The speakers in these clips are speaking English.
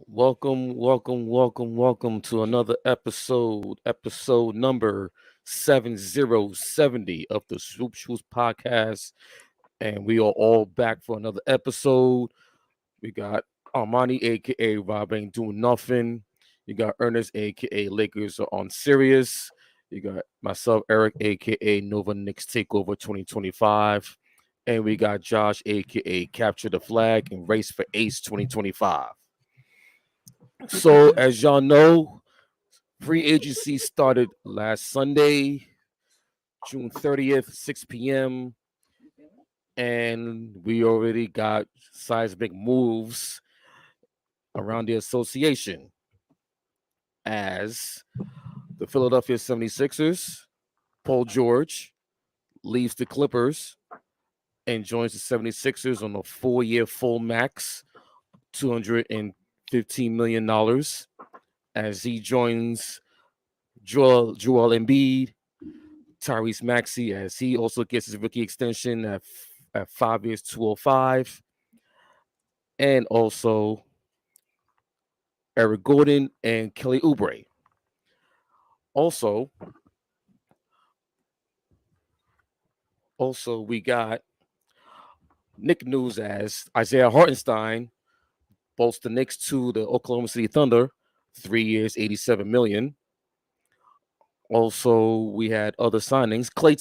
Welcome to another episode number 7070 of the Swoop Shoots podcast. And we are all back for another episode. We got Armani, aka Rob Ain't Doing Nothing. You got Ernest, aka Lakers are on Sirius. You got myself, Eric, aka Nova Knicks Takeover 2025. And we got Josh, aka Capture the Flag and Race for Ace 2025. So, as y'all know, free agency started last Sunday, June 30th, 6 p.m. And we already got seismic moves around the association as the Philadelphia 76ers, Paul George, leaves the Clippers and joins the 76ers on a 4-year full max, $215 million, as he joins Joel Embiid, Tyrese Maxey, as he also gets his rookie extension at 5 years, 205, and also Eric Gordon and Kelly Oubre. Also, we got Nick news as Isaiah Hartenstein bolts the Knicks to the Oklahoma City Thunder, 3 years, 87 million. Also, we had other signings. Klay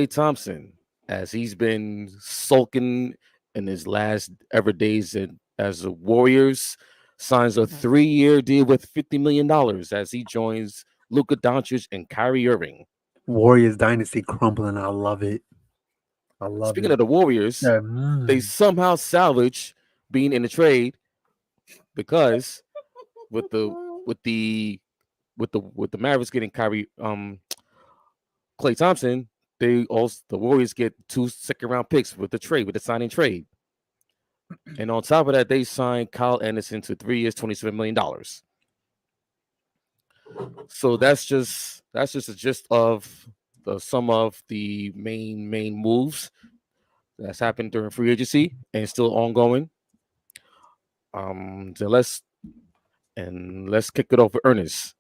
Thompson, as he's been sulking in his last ever days as the Warriors, signs a 3-year deal with $50 million as he joins Luka Doncic and Kyrie Irving. Warriors dynasty crumbling. I love it. Speaking of the Warriors, they somehow salvage being in the trade because with the Mavericks getting Kyrie Klay Thompson, the Warriors get 2 second-round picks with the signing trade. And on top of that, they signed Kyle Anderson to 3 years, $27 million. So that's just a gist of some of the main moves that's happened during free agency and still ongoing. So let's kick it off with Ernest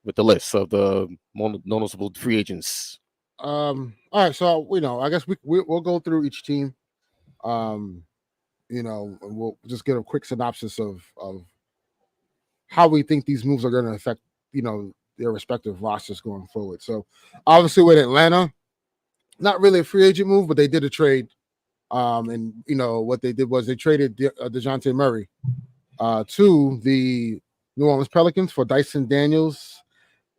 with the list of the noticeable free agents. All right, so I guess we'll go through each team. And we'll just get a quick synopsis of how we think these moves are going to affect their respective rosters going forward. So obviously with Atlanta, not really a free agent move, but they did a trade. And what they did was they traded DeJounte Murray to the New Orleans Pelicans for Dyson Daniels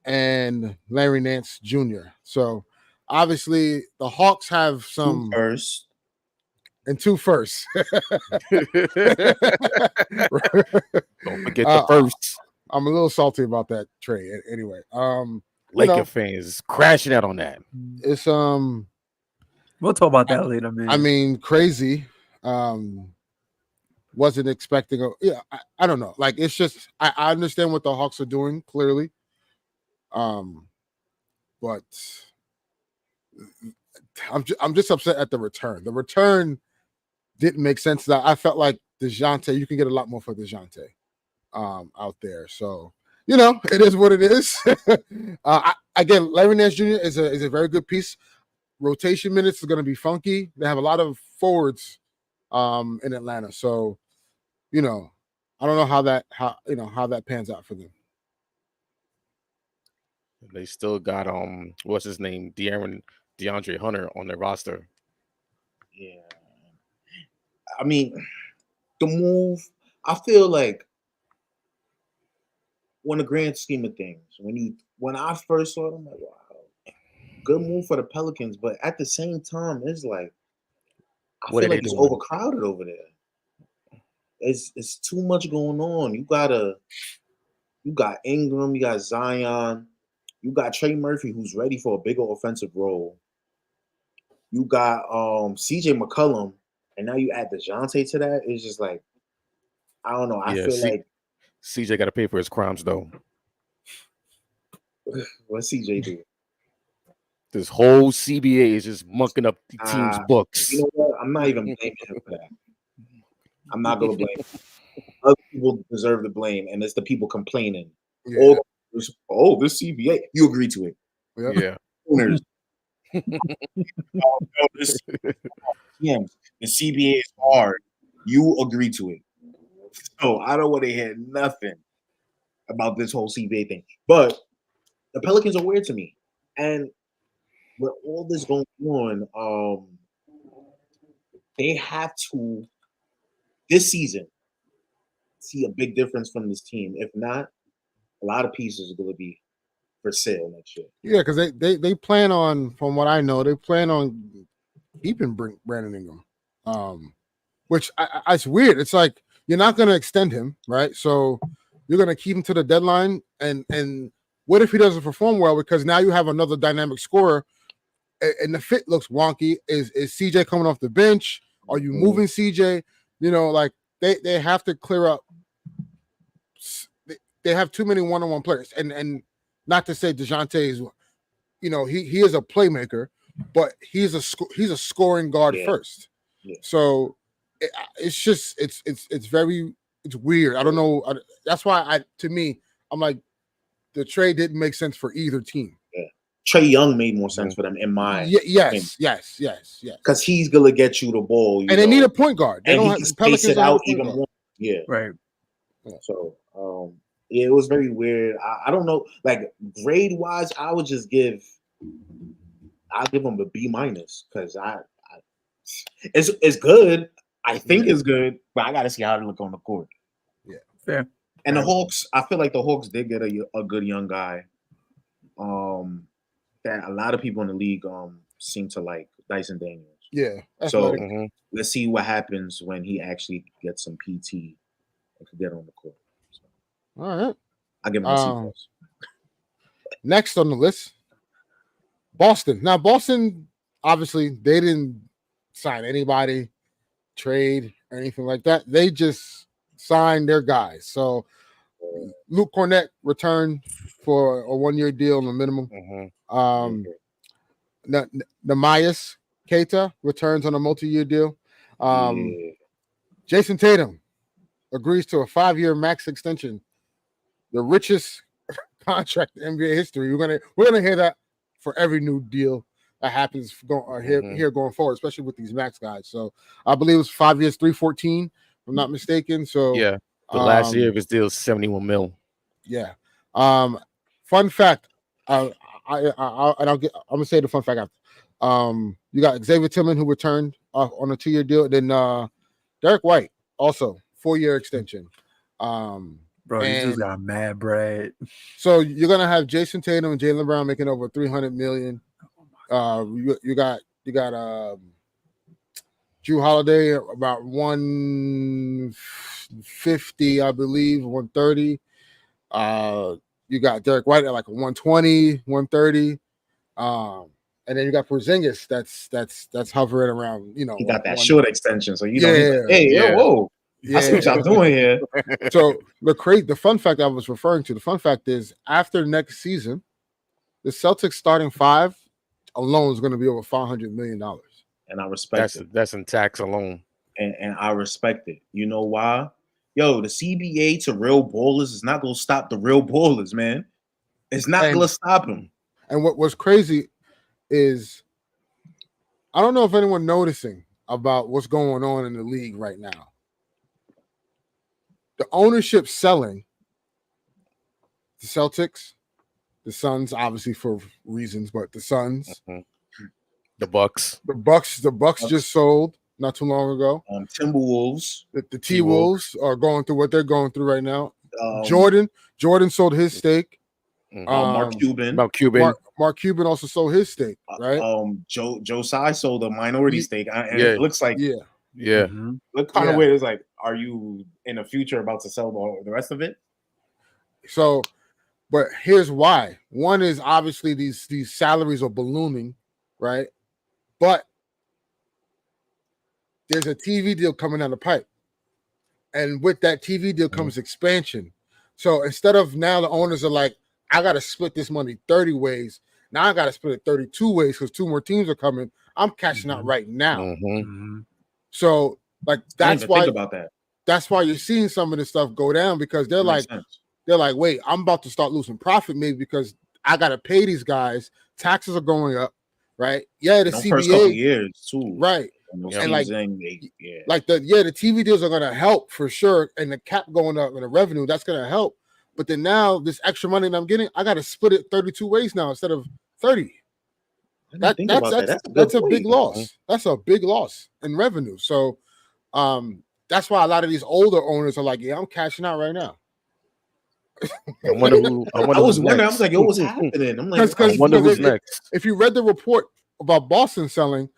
and Larry Nance Jr. So obviously the Hawks have some first and 2 firsts. Don't forget the firsts. I'm a little salty about that trade. Anyway, Laker fans crashing out on that. It's we'll talk about that later, man. I mean, crazy. Wasn't expecting I don't know. Like, it's just I understand what the Hawks are doing clearly. But I'm just upset at the return. The return didn't make sense. That I felt like DeJounte, you can get a lot more for DeJounte out there. So, it is what it is. Again, Larry Nance Jr. is a very good piece. Rotation minutes are going to be funky. They have a lot of forwards in Atlanta. So, I don't know how that pans out for them. They still got what's his name, DeAndre Hunter on their roster. Yeah, I mean, the move, I feel like, on the grand scheme of things, when I first saw them, I'm like, wow, good move for the Pelicans, but at the same time, it's like I feel like it's overcrowded over there. It's too much going on. You got Ingram, you got Zion, you got Trey Murphy, who's ready for a bigger offensive role. You got CJ McCollum, and now you add DeJounte to that. It's just like, I don't know. I feel like CJ got to pay for his crimes, though. What CJ do? This whole CBA is just mucking up the team's books. You know what? I'm not even blaming him for that. I'm not going to blame him. people deserve the blame, and it's the people complaining. Yeah. This CBA, you agree to it. Yeah. Owners. The CBA is hard. You agree to it. So I don't want to hear nothing about this whole CBA thing. But the Pelicans are weird to me. And with all this going on, they have to, this season, see a big difference from this team. If not, a lot of pieces are going to be for sale next year. Yeah, because they plan on, from what I know, they plan on keeping Brandon Ingram, which it's weird. It's like you're not going to extend him, right? So you're going to keep him to the deadline, and what if he doesn't perform well? Because now you have another dynamic scorer, and the fit looks wonky. Is CJ coming off the bench? Are you moving CJ? You know, like they have to clear up. They have too many one-on-one players, and not to say DeJounte is, you know, he is a playmaker, but he's a scoring guard first. Yeah. So it's just it's weird. I don't know. That's why I'm like, the trade didn't make sense for either team. Yeah. Trae Young made more sense for them in my yes. Because he's gonna get you the ball, and they need a point guard. They and don't he have can Pelicans space it out even more. Yeah, right. So it was very weird. I don't know, like grade wise, I'll give them a B- because it's good. I think it's good, but I got to see how they look on the court. Yeah, fair. And the Hawks, I feel like the Hawks did get a good young guy. That a lot of people in the league seem to like, Dyson Daniels. Yeah. So let's see what happens when he actually gets some PT and can get on the court. So, all right. I'll give him a C+. Next on the list, Boston. Now, Boston, obviously, they didn't sign anybody, trade, or anything like that. They just signed their guys. So Luke Cornett returned for a 1-year deal on the minimum. Neemias Keita returns on a multi-year deal. Jason Tatum agrees to a 5-year max extension, the richest contract in NBA history. We're gonna hear that for every new deal that happens here going forward, especially with these max guys. So I believe it was 5 years, 314, if I'm not mistaken. So yeah, the last year of his deal is $71 million. Yeah. Fun fact. I'm gonna say the fun fact after. You got Xavier Tillman, who returned on a 2-year deal. Then Derek White, also 4-year extension. Bro, you just got mad bread. So you're gonna have Jason Tatum and Jaylen Brown making over $300 million. You got Drew Holiday about 150, I believe, 130. You got Derek White at like 120, 130. And then you got Porzingis that's hovering around, you know. He got that short extension, so you know, whoa. Yeah. I see what y'all doing here. So the fun fact I was referring to, the fun fact is after next season, the Celtics starting 5 alone is going to be over $500 million. And I respect it. That's in tax alone. And I respect it. You know why? Yo, the CBA to real ballers is not going to stop the real ballers, man. It's not going to stop them. And what's crazy is, I don't know if anyone noticing about what's going on in the league right now. The ownership selling the Celtics, the Suns, obviously for reasons, but the Suns, the Bucks, just sold not too long ago. Timberwolves, the T-Wolves are going through what they're going through right now. Jordan sold his stake. Mark Cuban also sold his stake, right? Joe Tsai sold a minority stake, and it looks like look kind of weird. It's like, are you in the future about to sell the rest of it? So, but here's why. One is obviously these salaries are ballooning, right? But there's a TV deal coming down the pipe, and with that TV deal comes expansion. So instead of now the owners are like, I got to split this money 30 ways. Now I got to split it 32 ways because 2 more teams are coming. I'm cashing out right now. So like that's why. Think about that. that's why you're seeing some of this stuff go down because they're like, wait, I'm about to start losing profit maybe because I got to pay these guys. Taxes are going up, right? Yeah, the CBA first couple years too, right? And like, the TV deals are going to help for sure, and the cap going up and the revenue that's going to help. But then now this extra money that I'm getting, I got to split it 32 ways now instead of 30. That's a big loss. That's a big loss in revenue. So, that's why a lot of these older owners are like, yeah, I'm cashing out right now. I was wondering. I was like, yo, what's happening? I'm like, I wonder who's next. If you read the report about Boston selling,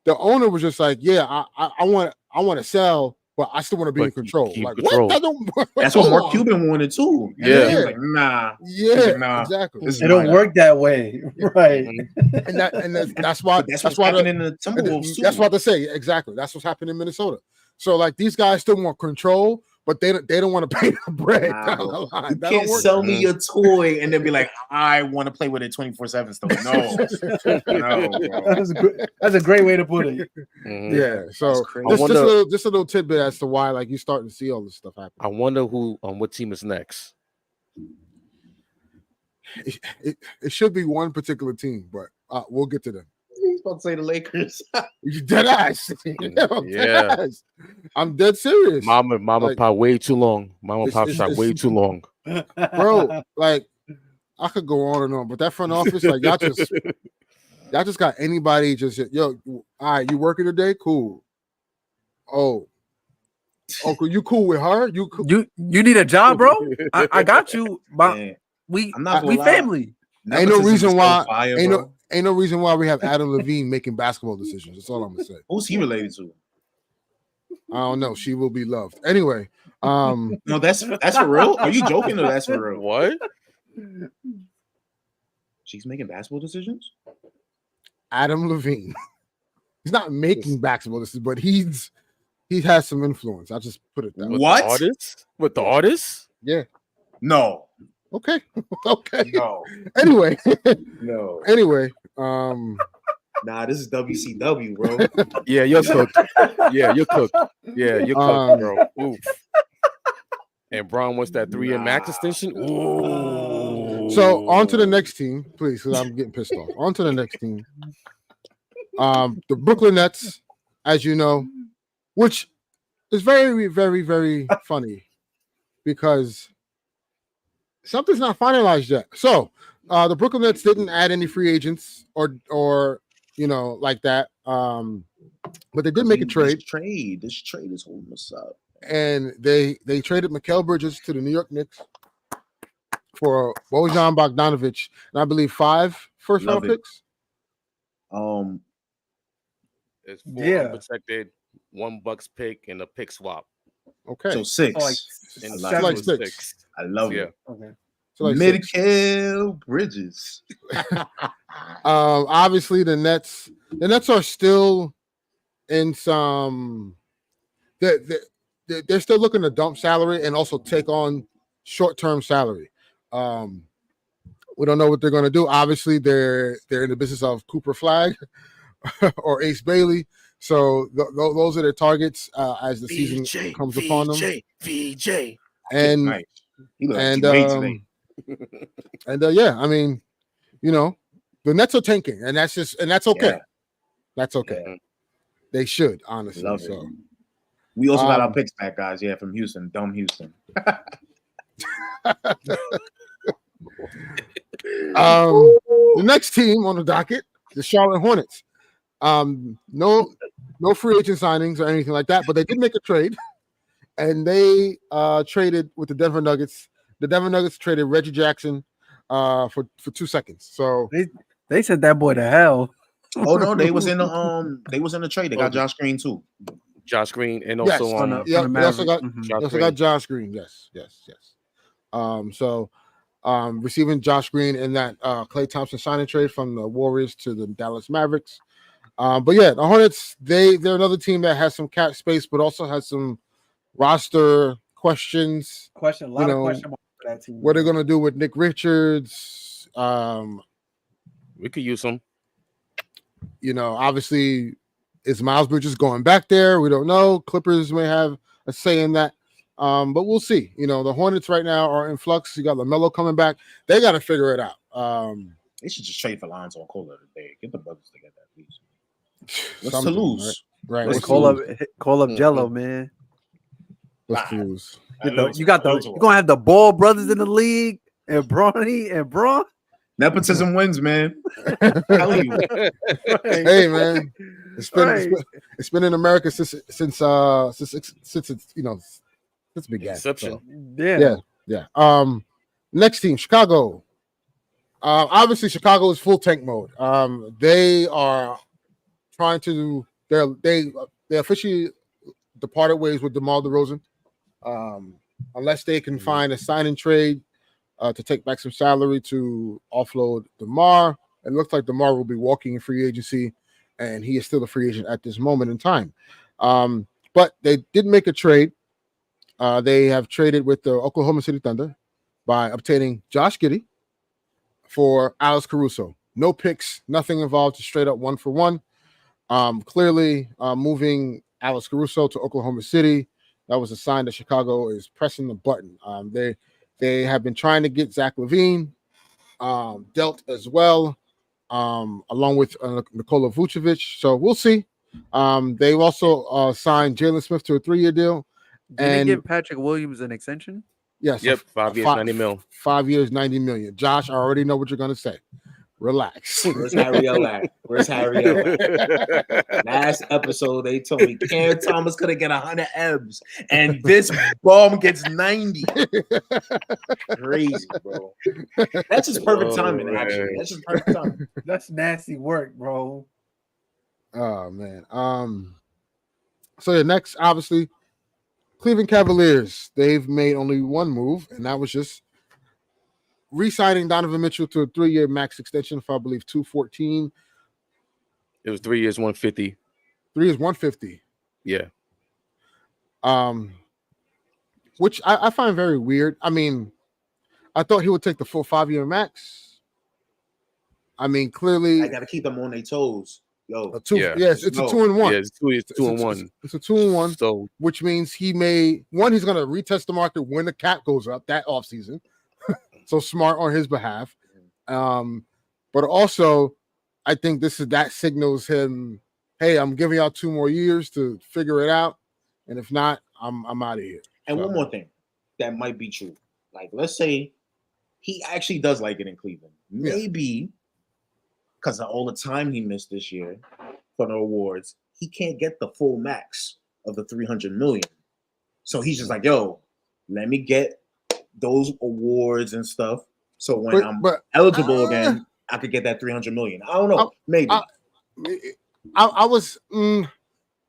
the owner was just like, yeah, I want to sell, but I still want to be in control. Like, control. What? That's what Mark Cuban wanted too. Yeah. He was like, nah. Yeah, nah, exactly. It don't work that way, right? And that's why what's happening in the Timberwolves too. That's what they say. Exactly. That's what's happening in Minnesota. So like these guys still want control, but they don't want to pay the bread. Wow. You can't sell me your toy and then be like, I want to play with it 24/7 still. No, that's a great way to put it. Yeah. So just a little tidbit as to why like you starting to see all this stuff happen. I wonder who what team is next. It should be one particular team, but we'll get to them. He's about to say the Lakers. You dead ass. Yeah. Ass. I'm dead serious. Mama like, pop way too long. Mama pop shot way too long. Bro, like I could go on and on, but that front office, like y'all just got anybody just yo, all right, you working today? Cool. Oh, you cool with her? You need a job, bro? I got you. We family. Ain't no reason why we have Adam Levine making basketball decisions. That's all I'm gonna say. Who's he related to? I don't know. She will be loved. Anyway, no, that's for real. Are you joking or that's for real? What? She's making basketball decisions? Adam Levine. He's not making basketball decisions, but he has some influence. I'll just put it that way. What? With the artists? Yeah. No. Okay. No. Anyway. No. Anyway. Nah, this is WCW, bro. Yeah, you're cooked. Yeah, you're cooked. Yeah, you're cooked, bro. Oof. And Braun wants that 3-year max extension. Ooh. So on to the next team, please, because I'm getting pissed off. On to the next team. The Brooklyn Nets, as you know, which is very, very, very funny because something's not finalized yet. So the Brooklyn Nets didn't add any free agents or like that. But they did make a trade. This trade is holding us up. And they traded Mikal Bridges to the New York Knicks for Bojan Bogdanovic, and I believe 5 first-round picks. It's 4 unprotected, 1 Bucks pick, and a pick swap. Okay, so 6. Like 6. I love it. Okay, so like Mikal Bridges. Obviously, the Nets are still in some. They're still looking to dump salary and also take on short-term salary. We don't know what they're going to do. Obviously, they're in the business of Cooper Flag or Ace Bailey. So those are their targets as the season comes upon them. VJ. And nice. Yeah, I mean, the Nets are tanking, and that's okay. Yeah. That's okay. Yeah. They should, honestly. Love so. It. We also got our picks back, guys. Yeah, from Houston. Dumb Houston. The next team on the docket, the Charlotte Hornets. No free agent signings or anything like that, but they did make a trade, and they traded with the Denver Nuggets. The Denver Nuggets traded Reggie Jackson for 2 seconds. So they sent that boy to hell. Oh no, they was in the trade. They got Josh Green too. Josh Green and also they also got Josh Green. Yes. So receiving Josh Green in that Klay Thompson signing trade from the Warriors to the Dallas Mavericks. But yeah, the Hornets, they're another team that has some cap space, but also has some roster questions. A lot of question marks for that team. What they're gonna do with Nick Richards? We could use them. Obviously, Is Miles Bridges going back there? We don't know. Clippers may have a say in that. But we'll see. You know, the Hornets right now are in flux. You got LaMelo coming back. They got to figure it out. They should just trade for Lonzo and Kohler today. Get the brothers together at least. What's to lose? Right. Let's call up Jello, man. What's to lose? You're gonna have the Ball brothers in the league and Bronny and Braun. Nepotism wins, man. Telling you. Hey, man, it's been in America since it's since it began. Inception. So. Yeah. Next team, Chicago. Obviously, Chicago is full tank mode. They are trying to. They officially departed ways with DeMar DeRozan. Unless they can find a sign and trade to take back some salary to offload DeMar. It looks like DeMar will be walking in free agency, and he is still a free agent at this moment in time. But they did make a trade. They have traded with the Oklahoma City Thunder by obtaining Josh Giddey for Alex Caruso. No picks, nothing involved, just straight up 1-for-1. Clearly, moving Alex Caruso to Oklahoma City, that was a sign that Chicago is pressing the button. They have been trying to get Zach LaVine dealt as well, along with Nikola Vucevic. So we'll see. They've also signed Jalen Smith to a 3-year deal. Did they give Patrick Williams an extension? Yes. Yep. 5 years, 90 mil. 5 years, 90 million. Josh, I already know what you're going to say. Relax. Where's EricL at? Where's EricL at? Last episode, they told me Cam Thomas could get 100 M's, and this bum gets 90. Crazy, bro. That's just perfect timing, actually. That's just perfect timing. That's nasty work, bro. Oh, man. So the next, obviously, Cleveland Cavaliers. They've made only one move, and that was just re-signing Donovan Mitchell to a 3-year max extension for, I believe, $214. It was 3 years, 150. 3 years, 150. Yeah. Which I find very weird. I mean, I thought he would take the full 5-year max. I mean, clearly, I got to keep them on their toes. Yo, it's a 2-and-1. Yeah, it's 2-and-1. It's a 2-and-1. So, which means he's going to retest the market when the cap goes up that offseason. So smart on his behalf. But also, I think that signals him, hey, I'm giving y'all 2 more years to figure it out. And if not, I'm out of here. And one more thing that might be true. Like, let's say he actually does like it in Cleveland. Maybe because of all the time he missed this year for the awards, he can't get the full max of the $300 million. So he's just like, yo, let me get those awards and stuff. So when I'm eligible again, I could get that $300 million. I don't know. Maybe. I was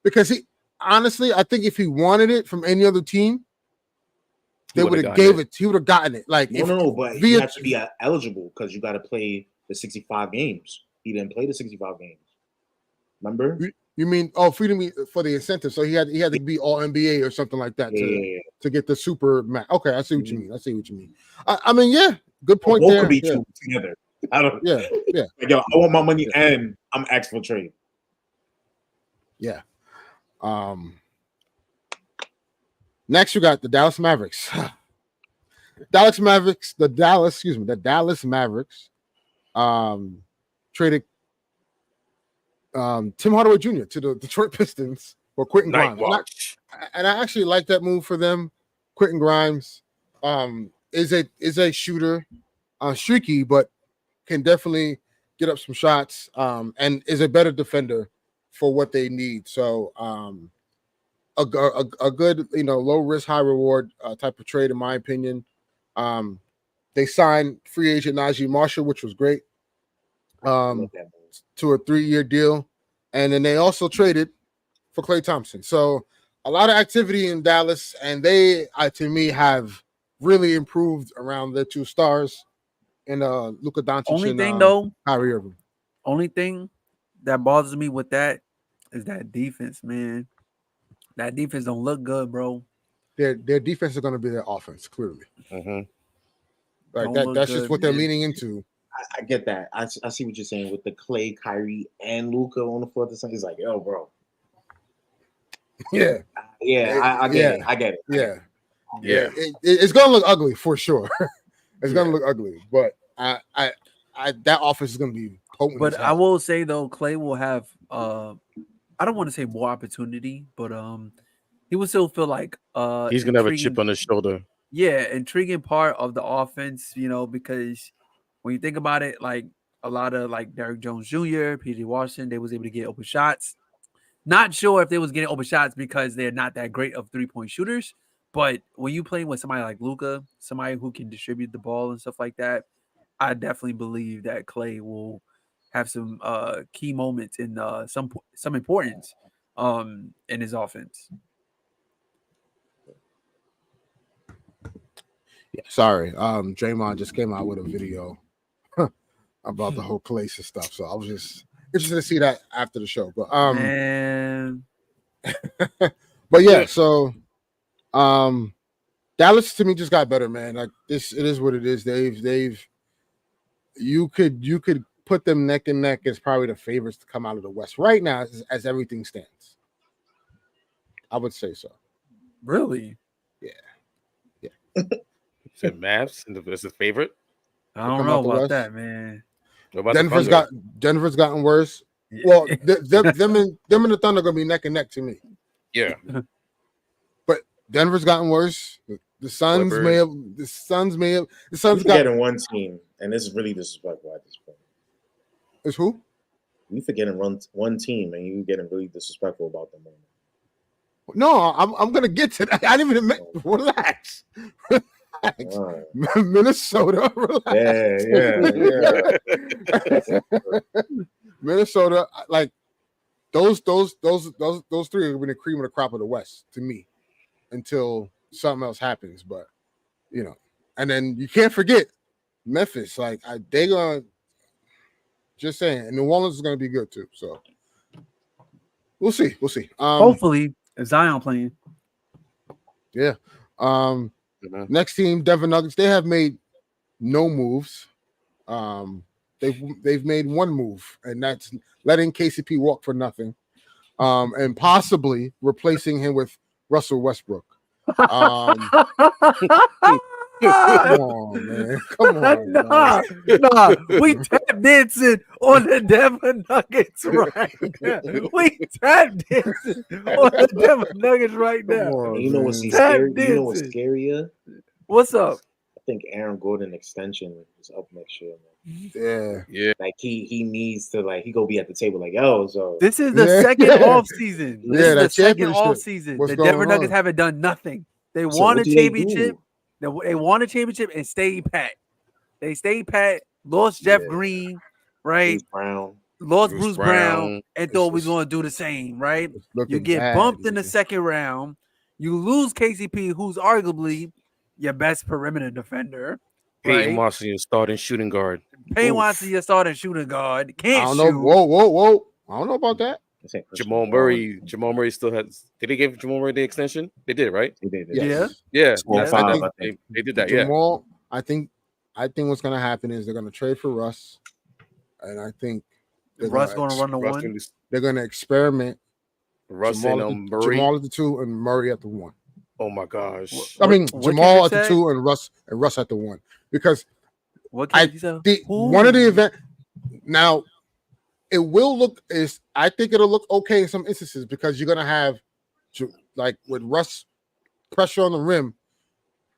because he honestly, I think if he wanted it from any other team, they would have gave it. He would have gotten it. Like no, but he has to be eligible because you got to play the 65 games. He didn't play the 65 games. Remember? You mean for the incentive? So he had to be all NBA or something like that to get the super match. Okay, I see what you mean. I mean, good point there. Both could be true together. I don't. Yeah. Like, yo, I want my money and I'm asked for trade. Yeah. Next, you got the Dallas Mavericks. The Dallas Mavericks traded Tim Hardaway Jr. to the Detroit Pistons for Quentin Grimes. And I actually like that move for them. Quentin Grimes is a shooter, streaky, but can definitely get up some shots and is a better defender for what they need. So a good, low risk, high reward type of trade, in my opinion. They signed free agent Najee Marshall, which was great, to a 3-year deal. And then they also traded for Klay Thompson. So a lot of activity in Dallas, and they, to me, have really improved around their 2 stars in Luka Doncic Kyrie Irving. Only thing that bothers me with that is that defense, man. That defense don't look good, bro. Their defense is going to be their offense, clearly. Mm-hmm. Like that's just what they're leaning into. I get that. I see what you're saying with the Klay, Kyrie, and Luka on the floor. It's like, yo, bro, Yeah. I get it. I get it. Yeah. Yeah. It's gonna look ugly for sure. It's gonna look ugly, but I that offense is gonna be potent. But I will say though, Clay will have I don't want to say more opportunity, but he will still feel like he's gonna have a chip on his shoulder. Yeah, intriguing part of the offense, because when you think about it, like a lot of like Derrick Jones Jr., PJ Washington, they was able to get open shots. Not sure if they was getting open shots because they're not that great of 3-point shooters, but when you playing with somebody like Luka, somebody who can distribute the ball and stuff like that, I definitely believe that Clay will have some key moments in some importance in his offense. Yeah, sorry. Draymond just came out with a video about the whole Clay stuff, so I was just interested to see that after the show. But Man. but yeah, so Dallas to me just got better, man. Like this, it is what it is. You could put them neck and neck as probably the favorites to come out of the West right now as everything stands. I would say so. Really? Yeah. Said Mavs as the favorite. I don't know about that, man. Denver's gotten worse. Well, them and the Thunder are gonna be neck and neck to me. Yeah. But Denver's gotten worse. The Suns may have. The Suns got getting one team, and this is really disrespectful at this point. Is who? You forgetting one team, and you getting really disrespectful about them. No, I'm gonna get to that. I didn't even relax. Right. Minnesota, relax. Yeah. Minnesota, like those three are gonna be the cream of the crop of the West to me until something else happens. But and then you can't forget Memphis. Like they gonna just saying, and New Orleans is gonna be good too. So we'll see. Hopefully, Zion playing. Yeah. Next team, Denver Nuggets. They have made no moves. They've made one move, and that's letting KCP walk for nothing, and possibly replacing him with Russell Westbrook. Come on, man. Come on. Nah. We tap dancing on the Denver Nuggets right now. We tap dancing on the Denver Nuggets right now. On, you know what's scary? You know what's scarier? What's up? I think Aaron Gordon extension is up next year, man. Yeah. Like he needs to he go be at the table like, yo, so this is the second off season. This is the second off season. The Denver Nuggets haven't done nothing. They won a championship. They won a championship and stayed pat. They stayed pat. Lost Jeff Green, right? Lost Bruce Brown, and thought we was going to do the same, right? You get bumped in the second round. You lose KCP, who's arguably your best perimeter defender. Peyton Watson, your starting shooting guard. Peyton Watson, your starting shooting guard. Can't I don't know. Whoa. I don't know about that. Jamal Murray still has. Did they give Jamal Murray the extension? They did, right? They did. Yeah. They did that. Jamal, I think what's going to happen is they're going to trade for Russ, and I think Russ going to run the one. They're going to experiment. Russ and Murray. Jamal at the 2 and Murray at the 1. Oh my gosh! Jamal at the 2 and Russ at the 1 because one of the event now. It will look I think it'll look okay in some instances because you're gonna have like with Russ pressure on the rim,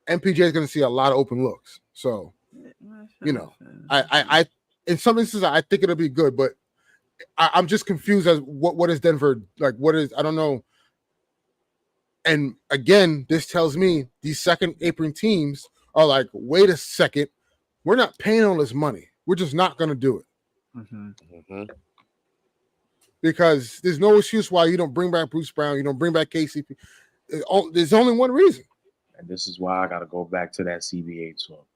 MPJ is gonna see a lot of open looks. So I in some instances I think it'll be good, but I'm just confused as what is Denver like? What is I don't know. And again, this tells me these second apron teams are like, wait a second, we're not paying all this money. We're just not gonna do it. Because there's no excuse why you don't bring back Bruce Brown, you don't bring back KCP. There's only one reason. And this is why I got to go back to that CBA talk.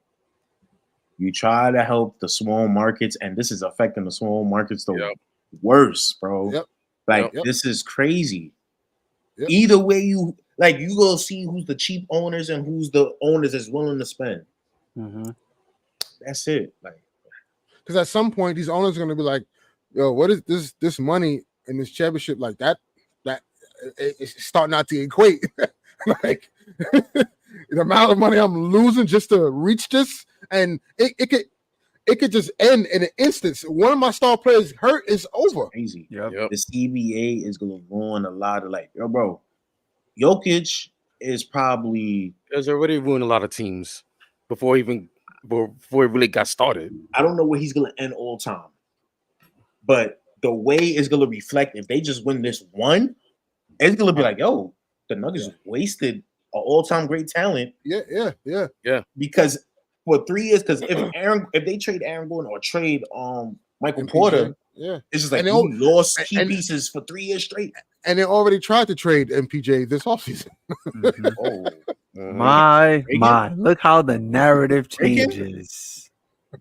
You try to help the small markets, and this is affecting the small markets the worst, bro. This is crazy. Either way, you go see who's the cheap owners and who's the owners that's willing to spend. That's it. Because at some point, these owners are going to be like, yo, what is this money in this championship like that it's starting not to equate. Like the amount of money I'm losing just to reach this, and it could just end in an instant. One of my star players hurt is over. Crazy. Yep. This CBA is gonna ruin a lot of bro. Jokic is probably has already ruined a lot of teams before it really got started. I don't know where he's gonna end all time, but the way it's gonna reflect if they just win this one, it's gonna be like, yo, the Nuggets wasted an all-time great talent. Yeah. Because for 3 years, because if they trade Aaron Gordon or trade Michael Porter, it's just like you lost key pieces for 3 years straight. And they already tried to trade MPJ this offseason. My, look how the narrative changes.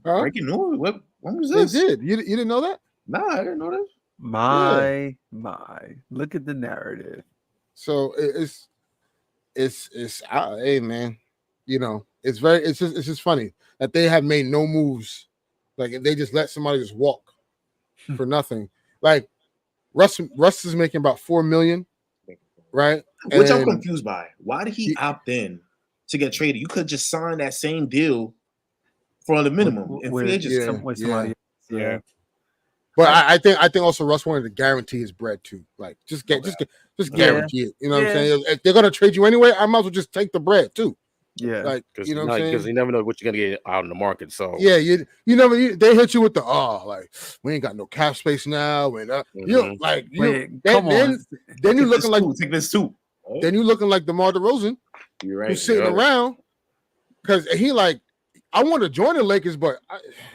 Breaking news. When was this? They did. You didn't know that? Nah, I didn't know that. My, look at the narrative. So it's hey man, you know, it's just funny that they have made no moves. Like they just let somebody just walk for nothing. Like Russ is making about $4 million, right? Which I'm confused by. Why did he opt in to get traded? You could just sign that same deal for the minimum. Yeah. But I think also Russ wanted to guarantee his bread too. Like just guarantee it. You know what I'm saying? If they're gonna trade you anyway, I might as well just take the bread too. Yeah, like you know what I'm saying? Because you never know what you're gonna get out in the market. So yeah, you never they hit you with the like we ain't got no cap space now, and you like you then you looking like take this too. Then you looking like DeMar DeRozan. You're right. Who's sitting around because he like I want to join the Lakers, but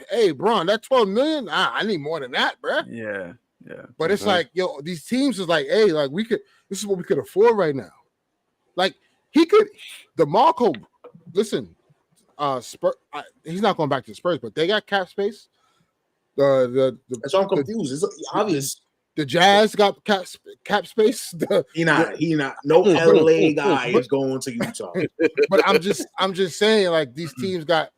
hey, Bron, that $12 million, I need more than that, bro. Yeah. But it's like, yo, these teams is like, hey, like this is what we could afford right now. Like DeMarco. Listen, Spurs. He's not going back to the Spurs, but they got cap space. That's why I'm confused. It's obvious. The Jazz got cap space. He not. No LA guy is going to Utah. But I'm just saying, like these teams got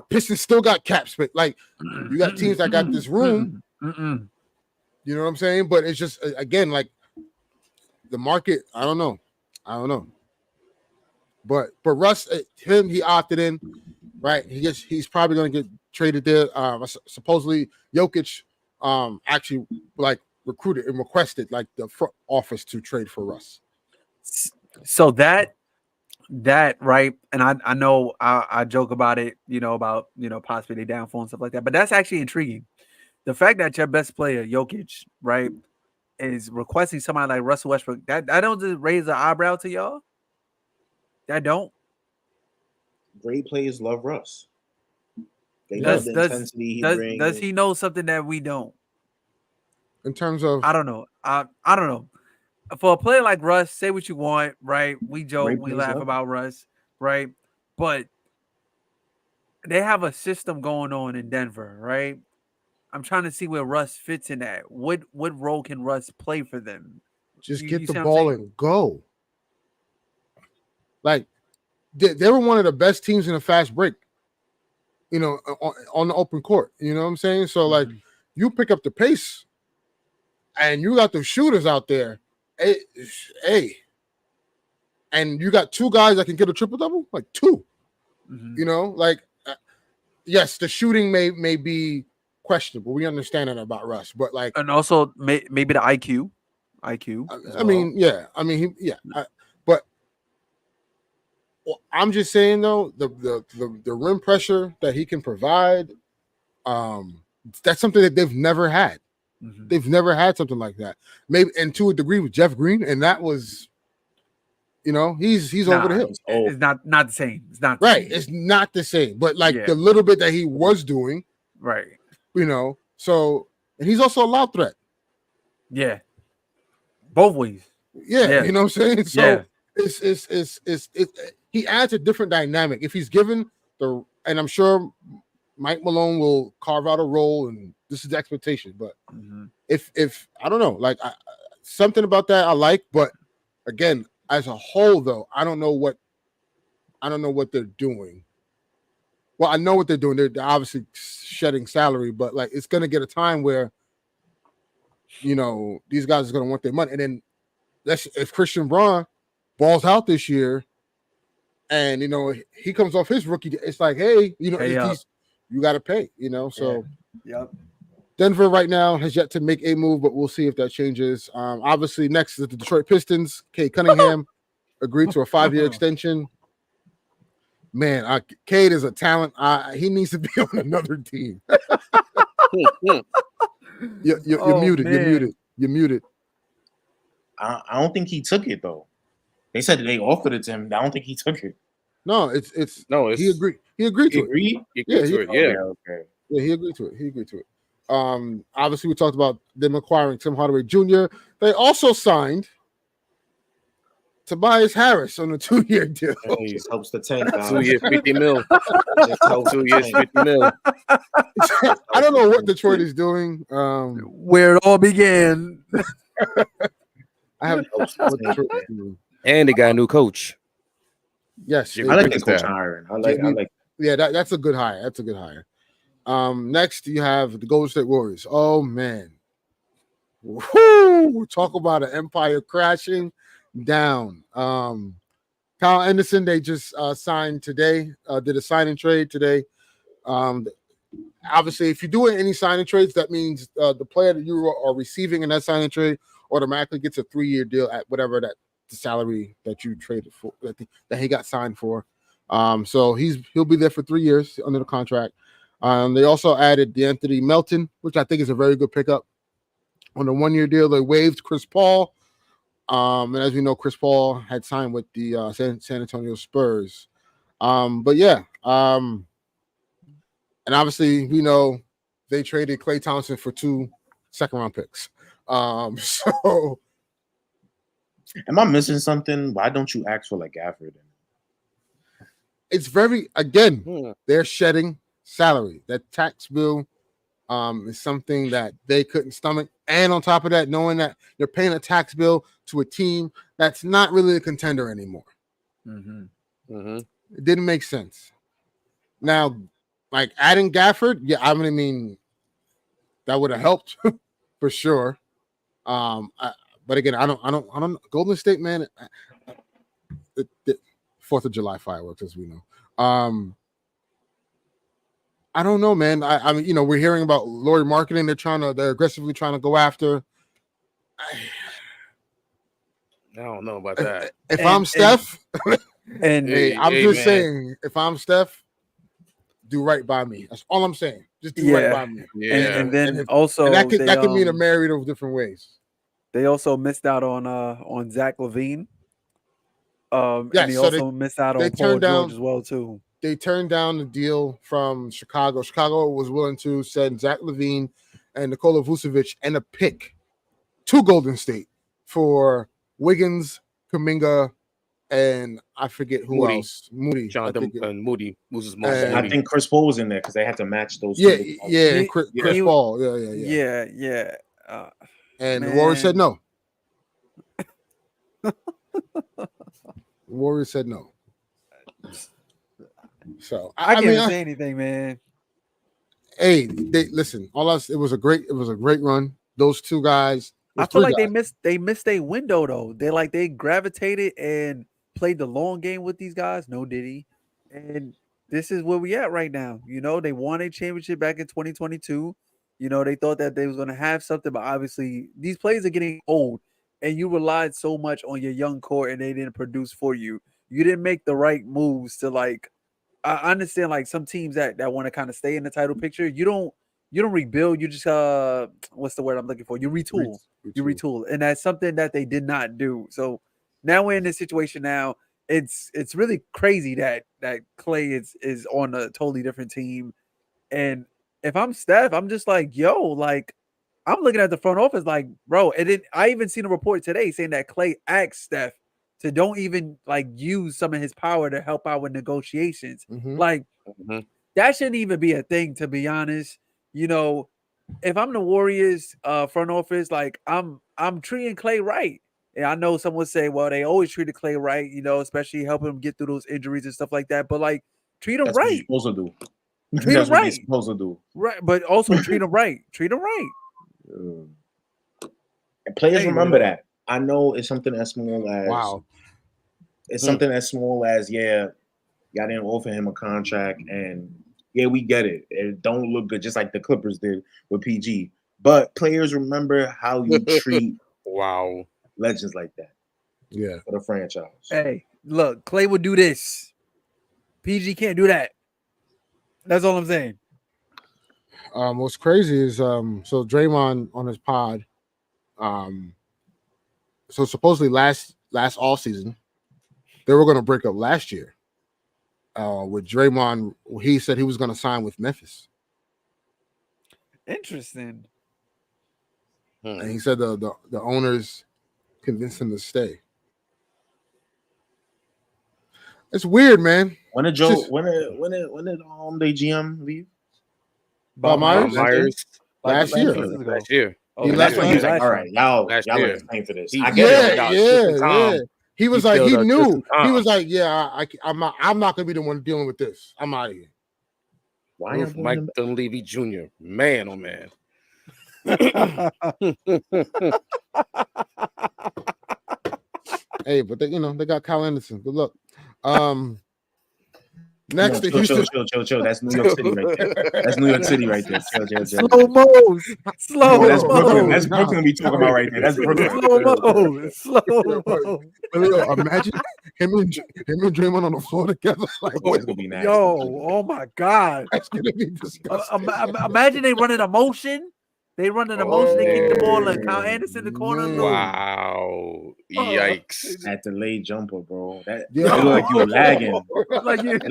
Pistons still got cap space. Like you got teams that got this room. You know what I'm saying? But it's just again like the market. I don't know. But Russ, he opted in, right? He's probably going to get traded there. Supposedly Jokic actually like recruited and requested like the front office to trade for Russ. So that right, and I know I joke about it, about possibly their downfall and stuff like that, but that's actually intriguing. The fact that your best player Jokic, right, is requesting somebody like Russell Westbrook, that don't just raise an eyebrow to y'all. That don't. Great players love Russ. They love the intensity he brings. Does he know something that we don't? In terms of, I don't know. I don't know. For a player like Russ, say what you want, right? We joke, we laugh about Russ, right? But they have a system going on in Denver, right? I'm trying to see where Russ fits in that. What role can Russ play for them? Just get the ball and go. Like they were one of the best teams in a fast break, on the open court. You know what I'm saying? So like you pick up the pace and you got the shooters out there. Hey, and you got two guys that can get a triple-double, like two. Yes, the shooting may be questionable. We understand that about Russ, but like, and also maybe the IQ. But I'm just saying though, the rim pressure that he can provide, that's something that they've never had. They've never had something like that. Maybe, and to a degree, with Jeff Green, and that was, he's over the hill. It's not the same. It's not right. It's not the same. But like the little bit that he was doing, right. So, and he's also a lob threat. Yeah. Both ways. Yeah. You know what I'm saying? So it's he adds a different dynamic. If he's given and I'm sure Mike Malone will carve out a role, and this is the expectation. But if I don't know, like something about that I like, but again, as a whole, though, I don't know what they're doing. Well, I know what they're doing. They're obviously shedding salary, but like it's gonna get a time where these guys are gonna want their money, and then if Christian Braun balls out this year, and he comes off his rookie, it's like, hey, you got to pay, So, yep. Denver right now has yet to make a move, but we'll see if that changes. Obviously, next is the Detroit Pistons. Cade Cunningham agreed to a 5-year extension. Man, Cade is a talent. He needs to be on another team. You're muted. Man. You're muted. I don't think he took it though. They said they offered it to him. I don't think he took it. No, he agreed. He agreed to it. Okay. Yeah, he agreed to it. Obviously, we talked about them acquiring Tim Hardaway Jr. They also signed Tobias Harris on a 2-year deal. He helps the tank. 2 years, $50 million. 2 years, $50 million. I don't know what Detroit is doing. Where it all began. I have what Detroit is doing. And they got a new coach. Yes, I like the coach hiring. I like. Yeah, that's a good hire. That's a good hire. Next you have the Golden State Warriors. Oh man, talk about an empire crashing down. Kyle Anderson, they just signed today. Did a sign and trade today. Obviously, if you're doing any signing trades, that means the player that you are receiving in that signing trade automatically gets a 3-year deal at whatever the salary that you traded for, that he got signed for. So he'll be there for 3 years under the contract. They also added DeAnthony Melton, which I think is a very good pickup. On a 1-year deal, they waived Chris Paul. And as we know, Chris Paul had signed with the San Antonio Spurs. But yeah, and obviously we know they traded Klay Thompson for 2 second-round picks. So am I missing something? Why don't you ask for like Gafford? It's they're shedding salary. That tax bill is something that they couldn't stomach. And on top of that, knowing that you're paying a tax bill to a team that's not really a contender anymore. It didn't make sense. Now, like adding Gafford, yeah, I mean, that would have helped for sure. But again, I don't. Golden State, man, the 4th of July fireworks, as we know. I don't know, man. I mean, we're hearing about Lauri Markkanen. They're aggressively trying to go after. I don't know about that. If I'm Steph, I'm just saying, if I'm Steph, do right by me. That's all I'm saying. Just do right by me. Yeah, and then also that can mean a married of different ways. They also missed out on Zach LaVine. And they also missed out on Paul George as well too. They turned down the deal from Chicago. Chicago was willing to send Zach LaVine and Nikola Vucevic and a pick to Golden State for Wiggins, Kuminga, and I forget who else. Moody. And Moody. I think Chris Paul was in there because they had to match those. And Chris Paul. Yeah. And the Warriors said no. The Warriors said no. So I can't say anything, man. Hey, listen. It was a great run. Those 2 guys. I feel like they missed a window though. They gravitated and played the long game with these guys. No Diddy, and this is where we at right now. They won a championship back in 2022. They thought that they was going to have something, but obviously these players are getting old, and you relied so much on your young core, and they didn't produce for you. You didn't make the right moves to I understand some teams that want to kind of stay in the title picture. You don't rebuild. You just what's the word I'm looking for? You retool. You retool, and that's something that they did not do. So now we're in this situation. Now it's really crazy that Klay is on a totally different team. And if I'm Steph, I'm just I'm looking at the front office bro. And then I even seen a report today saying that Klay asked Steph to don't even use some of his power to help out with negotiations. That shouldn't even be a thing, to be honest. If I'm the Warriors front office, I'm treating Klay right. And I know someone say, well, they always treated Klay right, especially helping him get through those injuries and stuff like that. But treat him right. What you're supposed to do. Treat him right. Supposed to do. Right, but also treat him right. Treat him right. And players remember that. I know it's something as small as Wow. It's something as small as y'all didn't offer him a contract, and we get it. It don't look good, just like the Clippers did with PG. But players remember how you treat legends like that. Yeah, for the franchise. Hey, look, Clay would do this. PG can't do that. That's all I'm saying. What's crazy is so Draymond on his pod, so supposedly last all season, they were going to break up last year. With Draymond, he said he was going to sign with Memphis. Interesting. And he said the owners convinced him to stay. It's weird, man. When did they GM leave? Bob Myers last year. Last year. Oh, that's when he was like, "All right, y'all ain't paying for this." I get it. Yeah. He was like, he knew. He was like, "Yeah, I'm not gonna be the one dealing with this. I'm out of here." Why Mike Dunleavy Jr. Man, oh man. Hey, but they got Kyle Anderson. Good luck. Next, chill. That's New York City right there. That's New York City right there. Chill. Slow mo's. That's Brooklyn. That's Brooklyn we talking about right there. That's Brooklyn. Slow mo. Imagine him and Draymond on the floor together. Like, it's gonna be nasty. Oh my God. That's gonna be disgusting. Imagine they running a motion. They kick the ball and Kyle Anderson in the corner. Wow. Yikes. At the late jumper, bro. It looked like you were lagging. It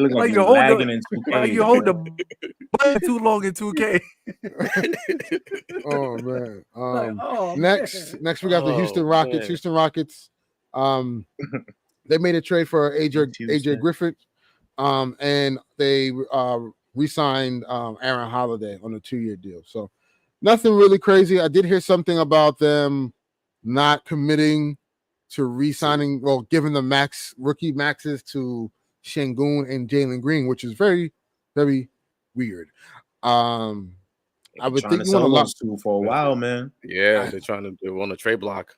looked like you lagging in 2K. Like you hold the button too long in 2K. Oh man. Next we got the Houston Rockets. Man. Houston Rockets. They made a trade for AJ Griffin. And they re-signed Aaron Holiday on a 2-year deal. So nothing really crazy. I did hear something about them not committing to re-signing, giving the rookie maxes to Şengün and Jalen Green, which is very, very weird. I would think you want to lose two for a while, man. Yeah, they're on a trade block.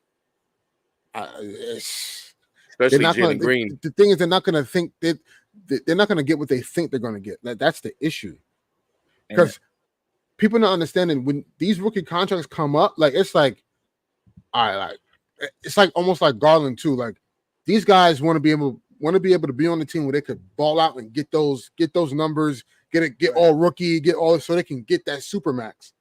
Especially Jalen Green. The thing is, they're not going to think that they're not going to get what they think they're going to get. That's the issue. Because people not understanding when these rookie contracts come up, it's like, all right, it's like almost like Garland too. Like these guys want to be able to be on the team where they could ball out and get those numbers, get all rookie, get all so they can get that super max.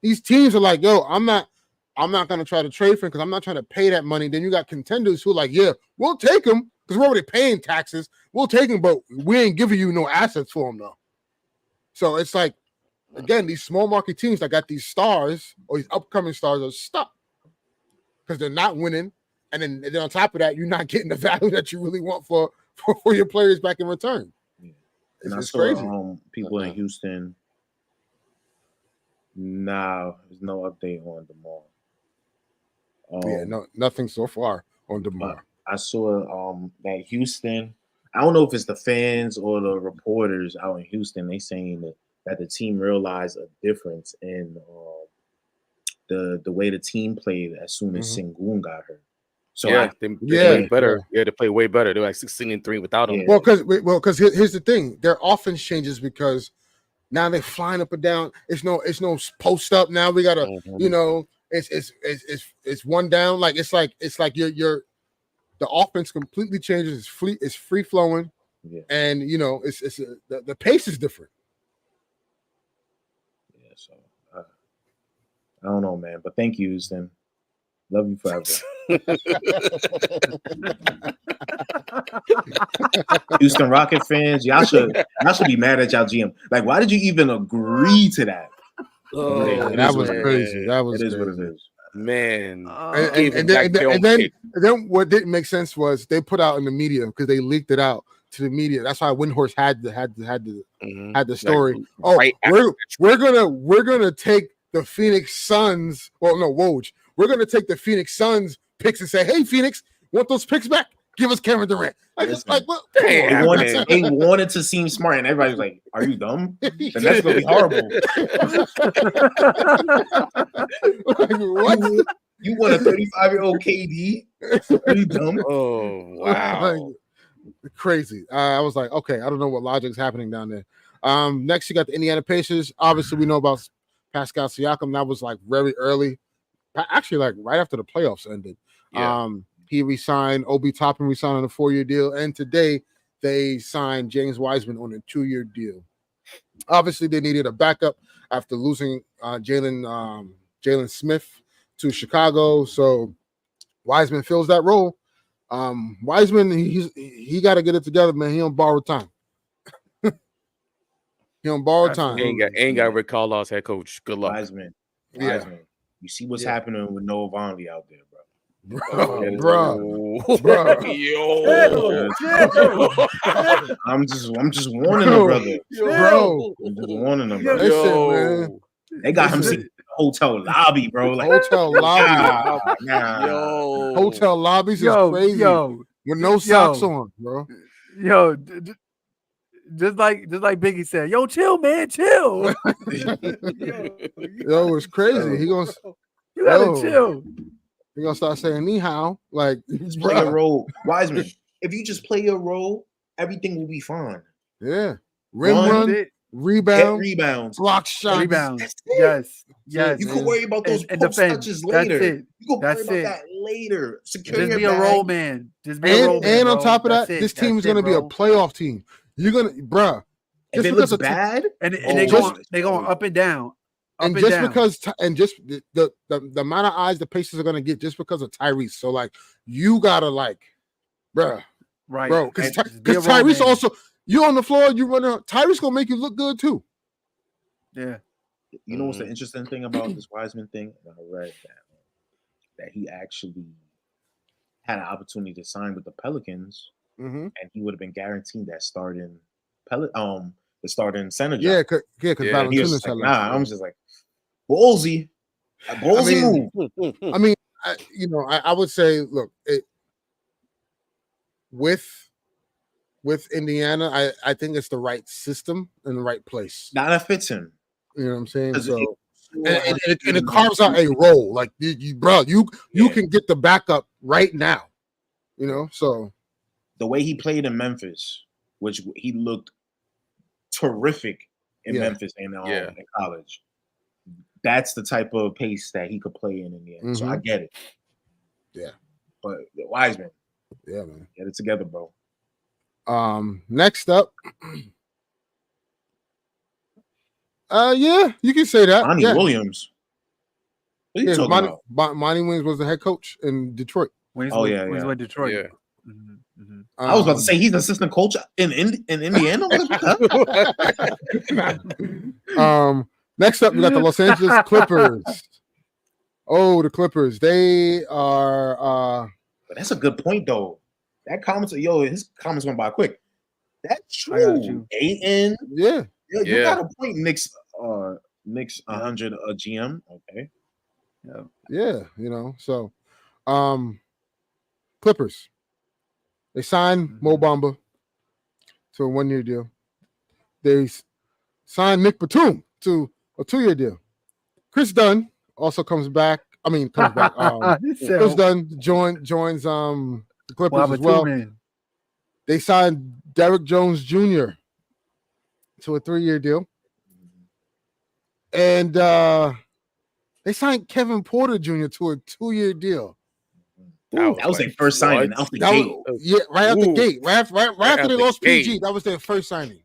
These teams are like, yo, I'm not gonna try to trade for him because I'm not trying to pay that money. Then you got contenders who are like, yeah, we'll take him because we're already paying taxes. We'll take him, but we ain't giving you no assets for him though. So it's like, again, these small market teams that got these stars or these upcoming stars are stuck because they're not winning. And then on top of that, you're not getting the value that you really want for your players back in return. Yeah. And I saw crazy. People in Houston. There's no update on DeMar. Nothing so far on DeMar. I saw that Houston. I don't know if it's the fans or the reporters out in Houston. They saying that the team realized a difference in the way the team played as soon as Şengün got hurt. So they play better. Yeah, they play way better. They're like 16-3 without him. Yeah. Because here's the thing: their offense changes because now they're flying up and down. It's no post up. Now we gotta, it's one down. It's like you're the offense completely changes. It's free flowing, and it's the pace is different. Yeah, so I don't know, man, but thank you, Houston. Love you forever. Houston Rocket fans, y'all should be mad at y'all GM. Like, why did you even agree to that? That was crazy. It is what it is. Man. And then what didn't make sense was they put out in the media because they leaked it out to the media. That's why Windhorst had the story. We're gonna take the Phoenix Suns. Well, no, Woj. We're gonna take the Phoenix Suns picks and say, "Hey, Phoenix, want those picks back? Give us Kevin Durant." They wanted to seem smart, and everybody's like, "Are you dumb? Then that's gonna be horrible." What? You want a 35-year-old KD? Are you dumb? Oh wow. Like, crazy. I was like, okay, I don't know what logic is happening down there. Next you got the Indiana Pacers. Obviously, we know about Pascal Siakam. That was like very early. Actually, like right after the playoffs ended. Yeah. He resigned. Obi Toppin resigned on a 4-year deal, and today they signed James Wiseman on a 2-year deal. Obviously, they needed a backup after losing Jalen Smith to Chicago. So Wiseman fills that role. Wiseman, he got to get it together, man. He on borrowed time. He on borrowed time. Ain't got Rick Carlisle's head coach. Good luck. Wiseman. Yeah. You see what's happening with Noah Vonleh out there, bro. Bro. Yo. I'm just warning the brother. Bro. I'm just warning him, bro. Listen, man. They got him sitting in the hotel lobby, bro. Like Hotel lobby. Yo. Hotel lobbies is crazy. With no socks on, bro. Yo, just like Biggie said, yo, chill, man, chill. Yo, it's crazy. You gotta chill. He gonna start saying "ni hao," like play your role, Wiseman. If you just play your role, everything will be fine. Yeah, run, rebounds, block shots, rebounds. Yes. You can worry about those post touches later. You can worry about that later. Just be a role man. Just be a role man. And on top of that, this team is gonna be a playoff team. You're gonna, bruh. If it looks bad, and they going up and down. And just because, the amount of eyes the Pacers are gonna get just because of Tyrese, so like you gotta like, bro, because Tyrese also, you on the floor, you running. Tyrese gonna make you look good too. Yeah. You know what's the interesting thing about this Wiseman thing? I read that he actually had an opportunity to sign with the Pelicans, and he would have been guaranteed that starting the starting center job. Yeah, because Valanciunas like, nah, I'm just like. Ballsy move. I mean, I would say, look, with Indiana, I think it's the right system and the right place. Now that fits him. You know what I'm saying? So, and it carves out a role. Like, you can get the backup right now. You know, so the way he played in Memphis, which he looked terrific in Memphis and in college. That's the type of pace that he could play in the end. So I get it. Yeah. But Wiseman. Yeah, man. Get it together, bro. Next up. Yeah, you can say that. Monty Williams. What are you talking about? Monty Williams was the head coach in Detroit. When he's with Detroit. Yeah. I was about to say he's assistant coach in Indiana. Next up, we got the Los Angeles Clippers. Oh, the Clippers. They are But that's a good point though. That comments, his comments went by quick. That's true. Ayton. Yeah. You got a point, Knicks 100 a GM. Okay. Yeah, so Clippers. They signed Mo Bamba to a 1-year deal. They signed Nick Batum to a 2-year deal. Chris Dunn also comes back. Chris Dunn joins the Clippers as well. They signed Derrick Jones Jr. to a 3-year deal. And they signed Kevin Porter Jr. to a 2-year deal. That was their first signing out the gate. Right out the gate. Right after they lost PG, that was their first signing.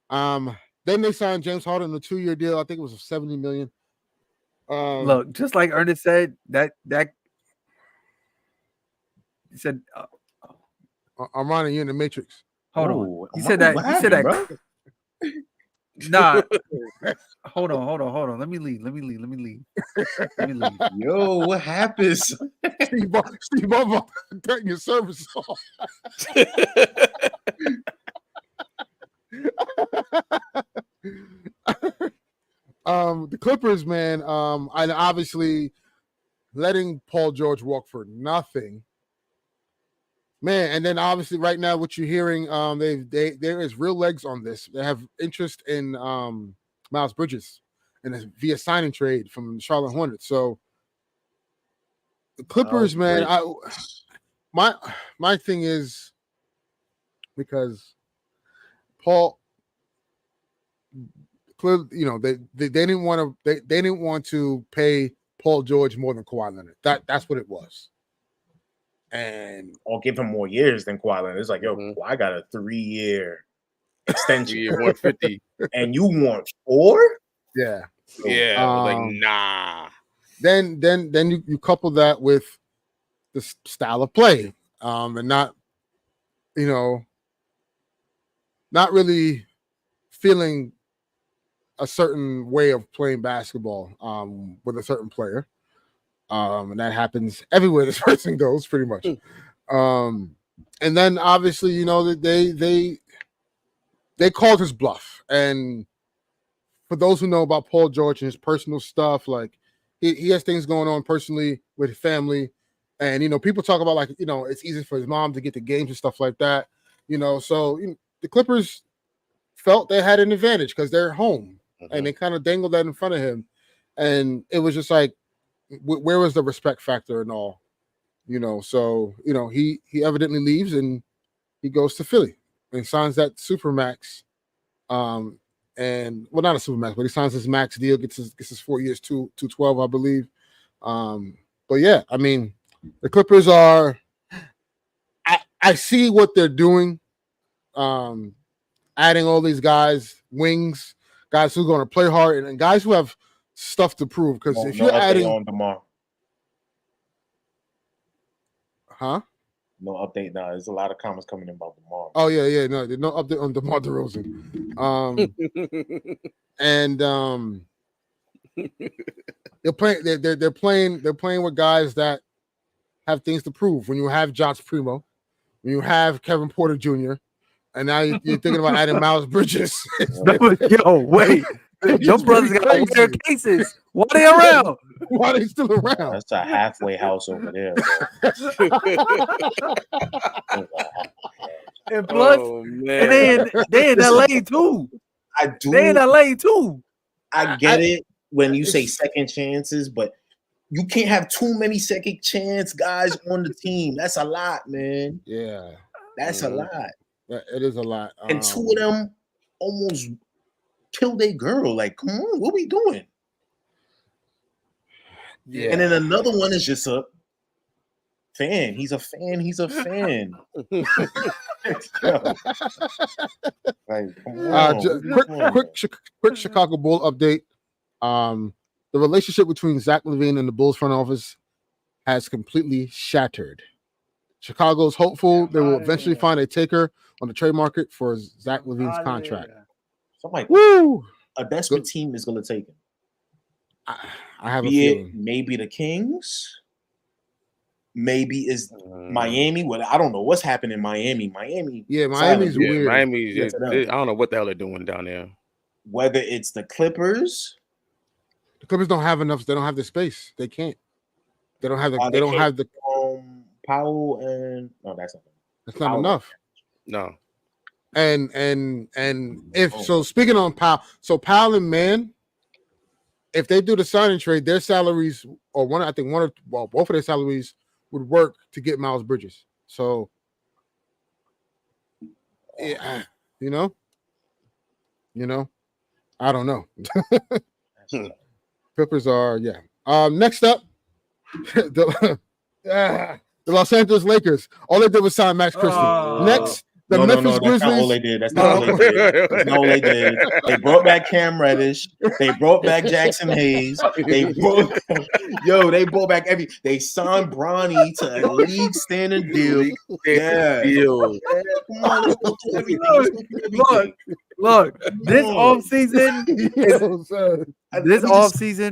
Then they signed James Harden on a 2-year deal. I think it was $70 million. Look, just like Ernest said, that he said, Armani, you're in the Matrix. Hold on. You said that. Bro? Nah. Hold on. Let me leave. Yo, what happens? Steve Ballmer cutting your service off. The Clippers, man, and obviously letting Paul George walk for nothing. Man, and then obviously right now what you're hearing, there is real legs on this. They have interest in Miles Bridges and via signing trade from the Charlotte Hornets. So The Clippers, man. My thing is because Paul, they didn't want to they didn't want to pay Paul George more than Kawhi Leonard. That's what it was. And or give him more years than Kawhi Leonard. It's like, yo, Kawhi got a 3-year extension, 150, and you want 4? Yeah, like nah. Then you couple that with the style of play, and not really feeling a certain way of playing basketball with a certain player. And that happens everywhere this person goes, pretty much. And then obviously, that they called his bluff. And for those who know about Paul George and his personal stuff, like he has things going on personally with his family. And people talk about it's easy for his mom to get the games and stuff like that. So the Clippers felt they had an advantage because they're home, and they kind of dangled that in front of him. And it was just like, where was the respect factor and all? So he evidently leaves and he goes to Philly and signs that supermax. And not a supermax, but he signs his max deal, gets his 4 years, 212, I believe. But yeah, I mean, the Clippers are. I see what they're doing. Adding all these guys, wings, guys who are going to play hard, and guys who have stuff to prove. Because if you're adding on DeMar, no update now. There's a lot of comments coming in about DeMar. Oh yeah, no update on DeMar DeRozan. And they're playing with guys that have things to prove. When you have Josh Primo, when you have Kevin Porter Jr., and now you're thinking about adding Miles Bridges. Yo, wait. Your brothers got weird cases. Why they around? Why they still around? That's a halfway house over there. And plus, and they in LA too. I do. They in LA too. I get it when you say second chances, but you can't have too many second chance guys on the team. That's a lot, man. Yeah, that's a lot. Yeah, it is a lot. And 2 of them almost killed a girl. Like, come on, what we doing? Yeah. And then another one is just a fan. He's a fan. Like, come on. Quick Chicago Bull update. The relationship between Zach LaVine and the Bulls front office has completely shattered. Chicago's hopeful they will eventually find a taker on the trade market for Zach LaVine's contract. Somebody, woo! A desperate team is going to take him. I have a feeling. Maybe the Kings. Maybe is Miami. Well, I don't know what's happening in Miami. Yeah, Miami's weird. Miami's. I don't know what the hell they're doing down there. Whether it's the Clippers. The Clippers don't have enough. They don't have the space. They can't. They don't have the. They don't have the. Powell and that's not Powell. Enough. No. And if so, speaking on Powell, so Powell and Mann, if they do the signing trade, their salaries or both of their salaries would work to get Miles Bridges. So, yeah, I don't know. Clippers are next up. The Los Angeles Lakers. All they did was sign Max Christie. Next, the Memphis Grizzlies. That's not all they did. That's not all they did. They brought back Cam Reddish. They brought back Jackson Hayes. They brought back They signed Bronny to a league standing deal. Come on, let's go through everything. Look, this offseason,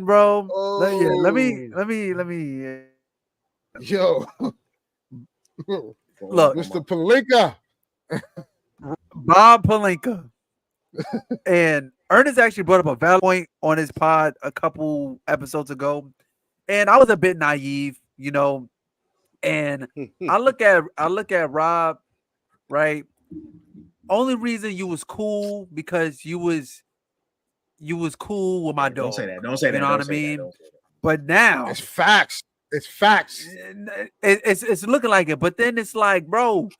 bro. Let me. Yo, look, Mr. Pelinka, Bob Pelinka, and Ernest actually brought up a valid point on his pod a couple episodes ago, and I was a bit naive, and I look at Rob, right? Only reason you was cool because you was cool with my dog. Don't say that. You know what I mean? But now it's facts. It's facts. It's looking like it, but then it's like, bro,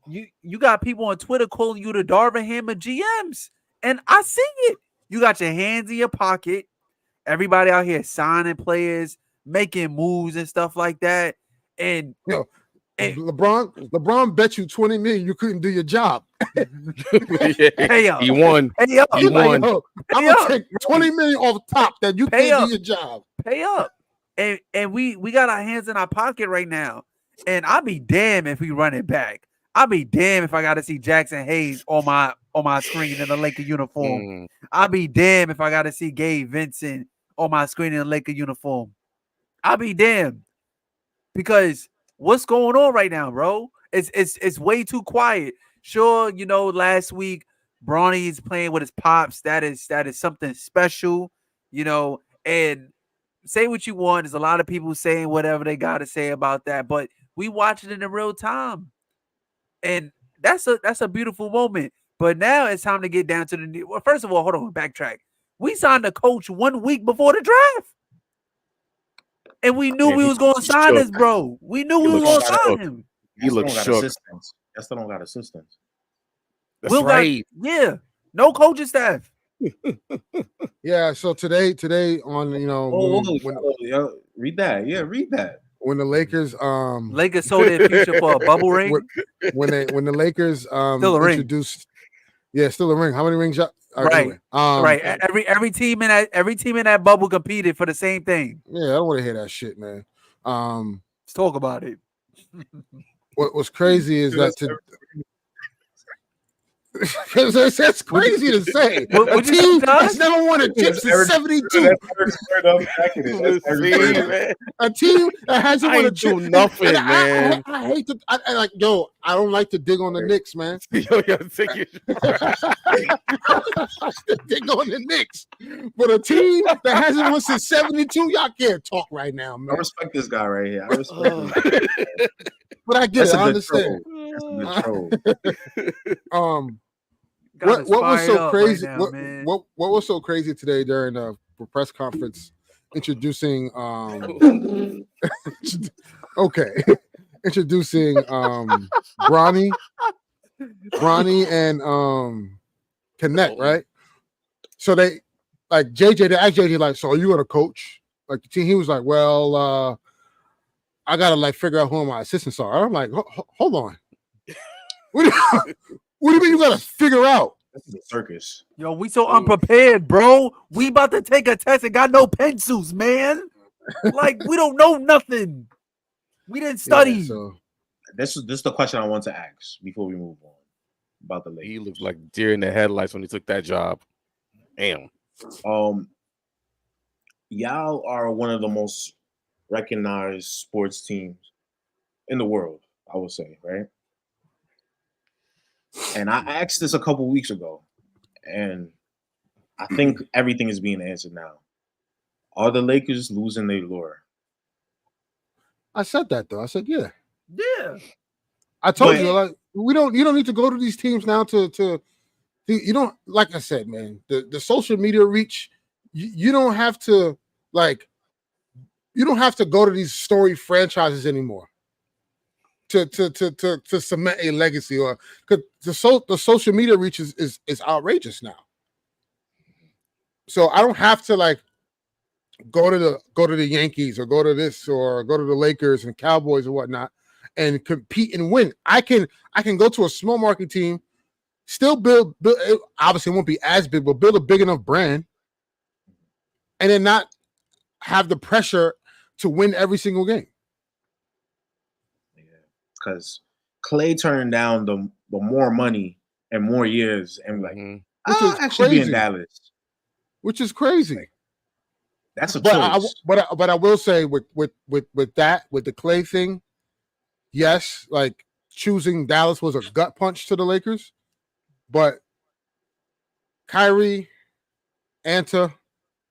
you got people on Twitter calling you the Darvin Ham of GMs, and I see it. You got your hands in your pocket. Everybody out here signing players, making moves and stuff like that, and LeBron bet you $20 million you couldn't do your job. Pay up. He won. Pay up. He won. Like, I'm gonna take $20 million off top that you can't do your job. Pay up. And we got our hands in our pocket right now. And I'll be damned if we run it back. I'll be damned if I got to see Jackson Hayes on my screen in the Laker uniform. I'll be damned if I got to see Gabe Vincent on my screen in the Laker uniform. I'll be damned. Because what's going on right now, bro? It's way too quiet. Sure, last week Bronny's playing with his pops. That is something special, and say what you want. There's a lot of people saying whatever they got to say about that, but we watch it in real time. And that's a beautiful moment. But now it's time to get down to the well, first of all, hold on, backtrack. We signed a coach 1 week before the draft. And we knew we was going to sign this, bro. We knew we was going to sign him. He looks shook. That still don't got assistants. That's right. No coaching staff. Yeah, so today on read that. Yeah, read that. When the Lakers sold their future for a bubble ring. When the Lakers still a ring. Introduced still a ring. How many rings? Right. Right. Every team in that bubble competed for the same thing. Yeah, I don't want to hear that shit, man. Let's talk about it. What's crazy is that because that's crazy to say. A team that's never won a chip since '72. A team that hasn't won a chip. Nothing, man. I hate to. I don't like to dig on the Knicks, man. Dig on the Knicks, but a team that hasn't won since '72, y'all can't talk right now, man. I respect this guy right here. I respect him. But I get it. I understand. What was so crazy? Right now, what was so crazy today during the press conference introducing introducing Bronny and Connect, right? So they like JJ. They asked JJ like, "So are you gonna coach like the team?" He was like, "Well, I gotta figure out who my assistants are." I'm like, "Hold on, what do you mean you gotta figure out?" This is a circus. Yo, we so unprepared, bro. We about to take a test and got no pencils, man. Like we don't know nothing. We didn't study. Yeah, so this is the question I want to ask before we move on about the Lakers. He looked like deer in the headlights when he took that job. Damn. Y'all are one of the most recognized sports teams in the world, I would say, right? And I asked this a couple weeks ago, and I think everything is being answered now. Are the Lakers losing their lure? I said that though. I said, yeah. I told you, like, you don't need to go to these teams now to you don't, like I said, man, the social media reach, you don't have to go to these storied franchises anymore to cement a legacy, or because the social media reach is outrageous now. So I don't have to go to the Yankees or go to this or go to the Lakers and Cowboys or whatnot and compete and win. I can go to a small market team, still build obviously it won't be as big, but build a big enough brand, and then not have the pressure to win every single game. Because Clay turned down the more money and more years, and actually be in Dallas, which is crazy. That's a choice. But I will say with the Clay thing, yes, choosing Dallas was a gut punch to the Lakers, but Kyrie, Anta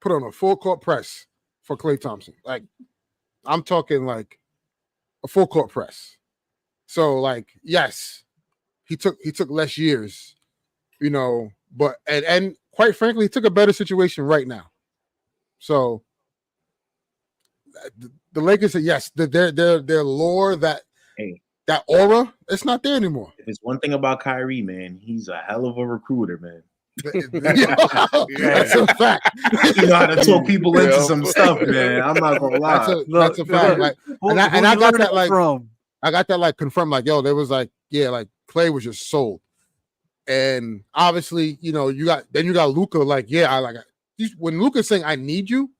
put on a full court press for Klay Thompson. I'm talking a full court press. So yes, he took less years, but and quite frankly, he took a better situation right now. So the Lakers said yes. Their lore, that aura, it's not there anymore. It's one thing about Kyrie, man. He's a hell of a recruiter, man. That's a fact. You know how to talk people into some stuff, man. I'm not gonna lie. That's a fact. Like, and I got that like from. I got that like confirmed. Like, yo, there was like, yeah, like Clay was just sold, and obviously, you know, you got Luka. Like, yeah, I like when Luka's saying, "I need you."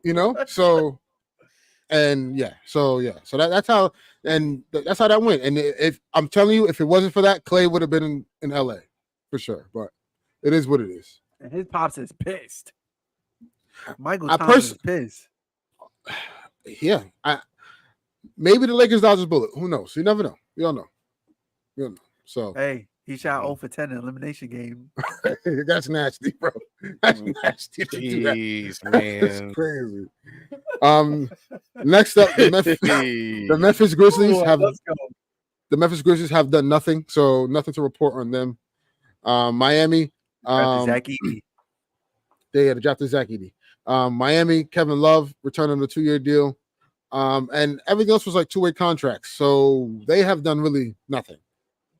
You know, so that's how that went. And if I'm telling you, if it wasn't for that, Clay would have been in LA for sure. But it is what it is. And his pops is pissed. Michael Thomas is pissed. Yeah, maybe the Lakers dodged a bullet. Who knows? You never know. You don't know. So hey, he shot 0 for 10 in the elimination game. That's nasty, bro. That's nasty. Jeez, man. That's crazy. Next up, the Memphis Grizzlies have done nothing, so nothing to report on them. Miami, Zach Edey. They had drafted Zach Edey. Miami, Kevin Love returned on a 2-year deal, and everything else was like 2-way contracts, so they have done really nothing.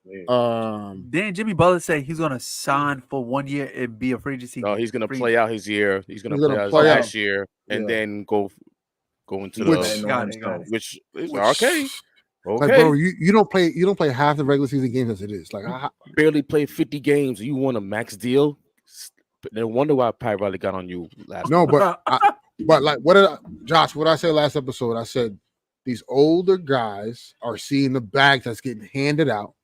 Didn't Jimmy Butler say he's gonna sign for 1 year and be a free agency? No, he's gonna play out his year. He's gonna play out his last year and then go into which is okay. Like, bro, you don't play half the regular season games as it is. Like, I barely played 50 games. You want a max deal? No wonder why Pat Riley got on you last. No, but like, Josh? What I said last episode? I said these older guys are seeing the bag that's getting handed out.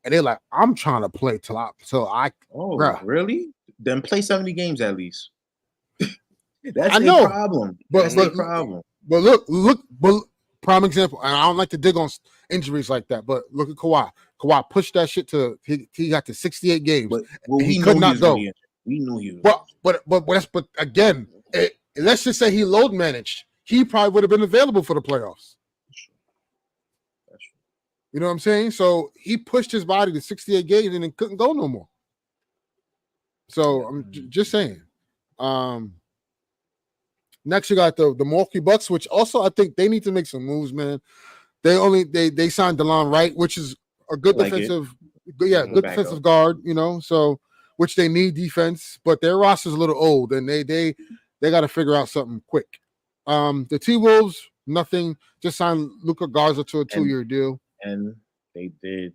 And they're like, I'm trying to play till I. Oh, bruh. Really? Then play 70 games at least. That's a problem. That's a problem. But look, prime example. And I don't like to dig on injuries like that. But look at Kawhi. Kawhi pushed that shit to he got to 68 games. But he could not go. Really we knew he was. But again, let's just say he load managed. He probably would have been available for the playoffs. You know what I'm saying? So he pushed his body to 68 games and then couldn't go no more. So I'm just saying. Next, you got the Milwaukee Bucks, which also I think they need to make some moves, man. They signed DeLon Wright, which is a good defensive guard, you know. So which they need defense, but their roster's a little old, and they got to figure out something quick. The T-Wolves, nothing, just signed Luka Garza to a 2-year deal. And they did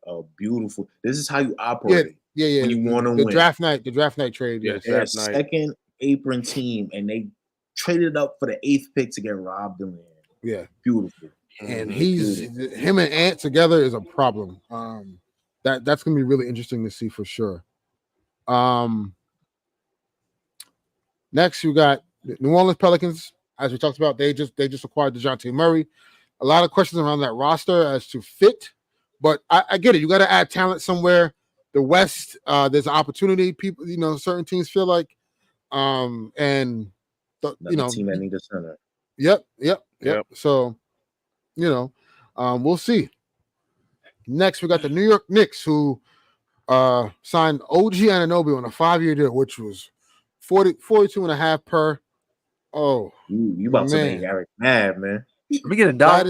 a beautiful. This is how you operate. Yeah. When you want to win. The draft night trade. Yeah, their second apron team, and they traded up for the 8th pick to get Rob Deland. Yeah, beautiful. And him and Ant together is a problem. That's gonna be really interesting to see for sure. Next, you got the New Orleans Pelicans. As we talked about, they just acquired DeJounte Murray. A lot of questions around that roster as to fit, but I get it. You got to add talent somewhere. The West, there's an opportunity. People, you know, certain teams feel like, and team that need a center. Yep. So, you know, we'll see. Next, we got the New York Knicks, who signed OG Anunoby on a 5-year deal, which was 42.5 per. Oh, you about to make Eric mad, man. Let me get a dog.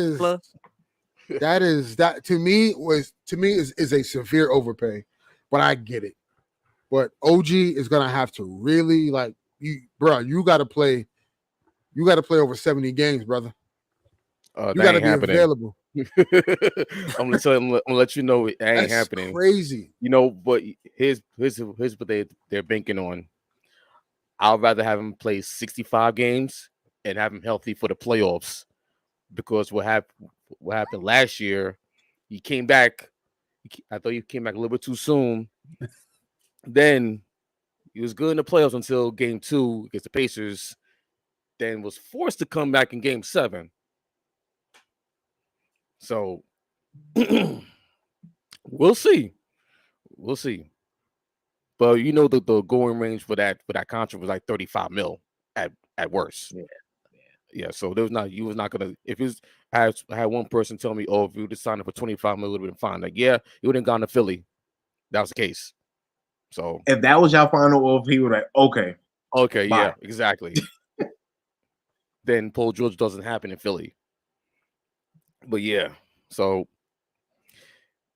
That to me is a severe overpay, but I get it. But OG is gonna have to really you got to play. You got to play over 70 games, brother. You got to be available. I'm gonna let you know it ain't happening. Crazy, you know. But here's what they're banking on. I'd rather have him play 65 games and have him healthy for the playoffs, because what happened last year, he came back. I thought he came back a little bit too soon. Then he was good in the playoffs until Game 2 against the Pacers. Then was forced to come back in Game 7. So we'll see. But you know the going range for that contract was like 35 mil at worst. Yeah. So you was not gonna, if I had one person tell me, oh, if you would have signed up for 25 mil, it would have been fine. Like, yeah, you would have gone to Philly. That was the case. So if that was your final offer, he would like, okay, okay, bye. yeah, exactly. Then Paul George doesn't happen in Philly. But yeah, so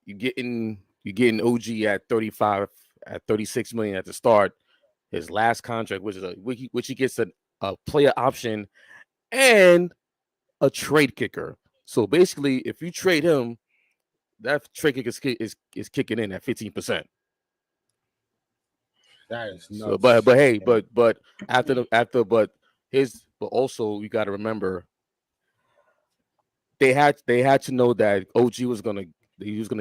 you're getting OG at 35, at 36 million at the start. His last contract, which he gets a player option and a trade kicker. So basically, if you trade him, that trade kicker is kicking in at 15%. That is nuts. So, but hey, but also you got to remember they had to know that OG was gonna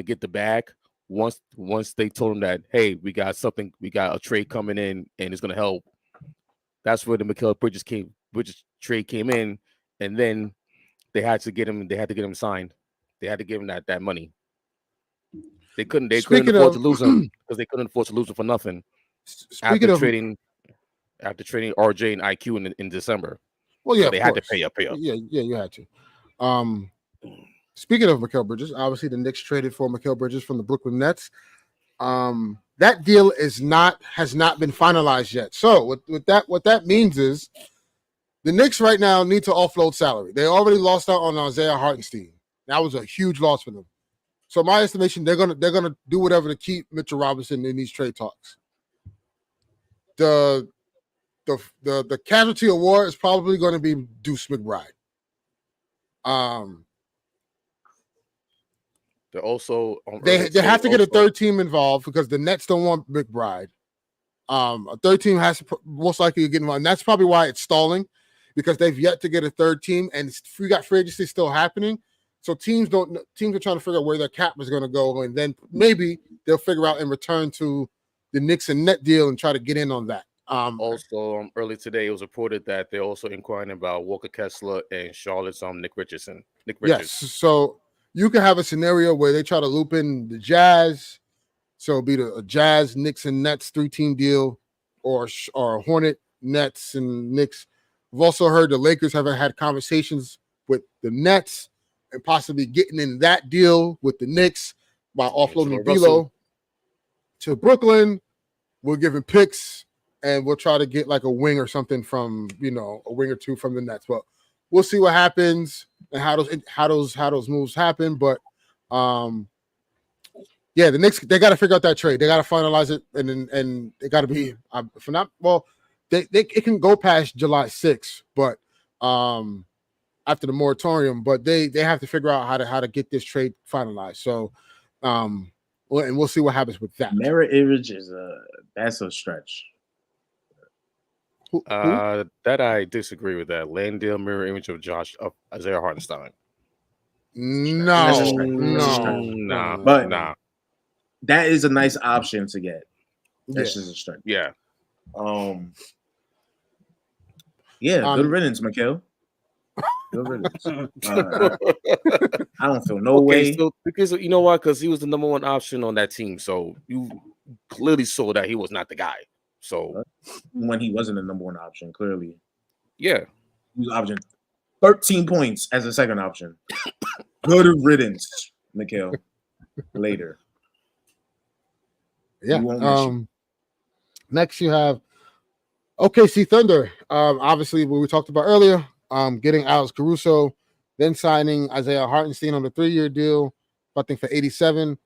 get the bag once they told him that, hey, we got a trade coming in and it's gonna help. That's where the Mikal Bridges trade came in, and then they had to get him signed. They had to give him that money. They couldn't afford to lose him because they couldn't afford to lose him for nothing. After trading RJ and IQ in December. Well, yeah, so they had to pay up. Yeah, you had to. Speaking of Mikal Bridges, obviously the Knicks traded for Mikal Bridges from the Brooklyn Nets. That deal has not been finalized yet. So what that means is the Knicks right now need to offload salary. They already lost out on Isaiah Hartenstein. That was a huge loss for them. So my estimation, they're gonna do whatever to keep Mitchell Robinson in these trade talks. The casualty award is probably going to be Deuce McBride. They're also they have to get a third team involved because the Nets don't want McBride. A third team has to most likely get involved, and that's probably why it's stalling because they've yet to get a third team, and we got free agency still happening. So teams are trying to figure out where their cap is going to go, and then maybe they'll figure out and return to the Knicks and net deal and try to get in on that. Also, early today, it was reported that they're also inquiring about Walker Kessler and Charlotte's Nick Richards. Yes, so you can have a scenario where they try to loop in the Jazz, so it'll be a Jazz, Knicks, and Nets 3-team deal, or Hornet, Nets, and Knicks. We've also heard the Lakers have had conversations with the Nets and possibly getting in that deal with the Knicks by offloading D'Lo to Brooklyn. We're giving picks. And we'll try to get like a wing or something from, a wing or two from the Nets. But we'll see what happens and how those moves happen. But yeah, the Knicks, they got to figure out that trade. They got to finalize it, and they got to be it can go past July 6th, but after the moratorium. But they have to figure out how to get this trade finalized. So and we'll see what happens with that. Mirror image that's a stretch. Who? That I disagree with that. Landale mirror image of Josh of Isaiah Hartenstein. No. But that is a nice option to get. That's just a stretch. Yeah. Good riddance, Mikal. Good riddance. I don't feel no way. So, because you know why? Because he was the number one option on that team. So you clearly saw that he was not the guy. So when he wasn't the number one option, clearly. Yeah. He was option 13 points as a second option. Good riddance, Mikal. Later. Yeah. Next you have OKC Thunder. Obviously, what we talked about earlier, getting Alex Caruso, then signing Isaiah Hartenstein on the 3-year deal, I think for 87.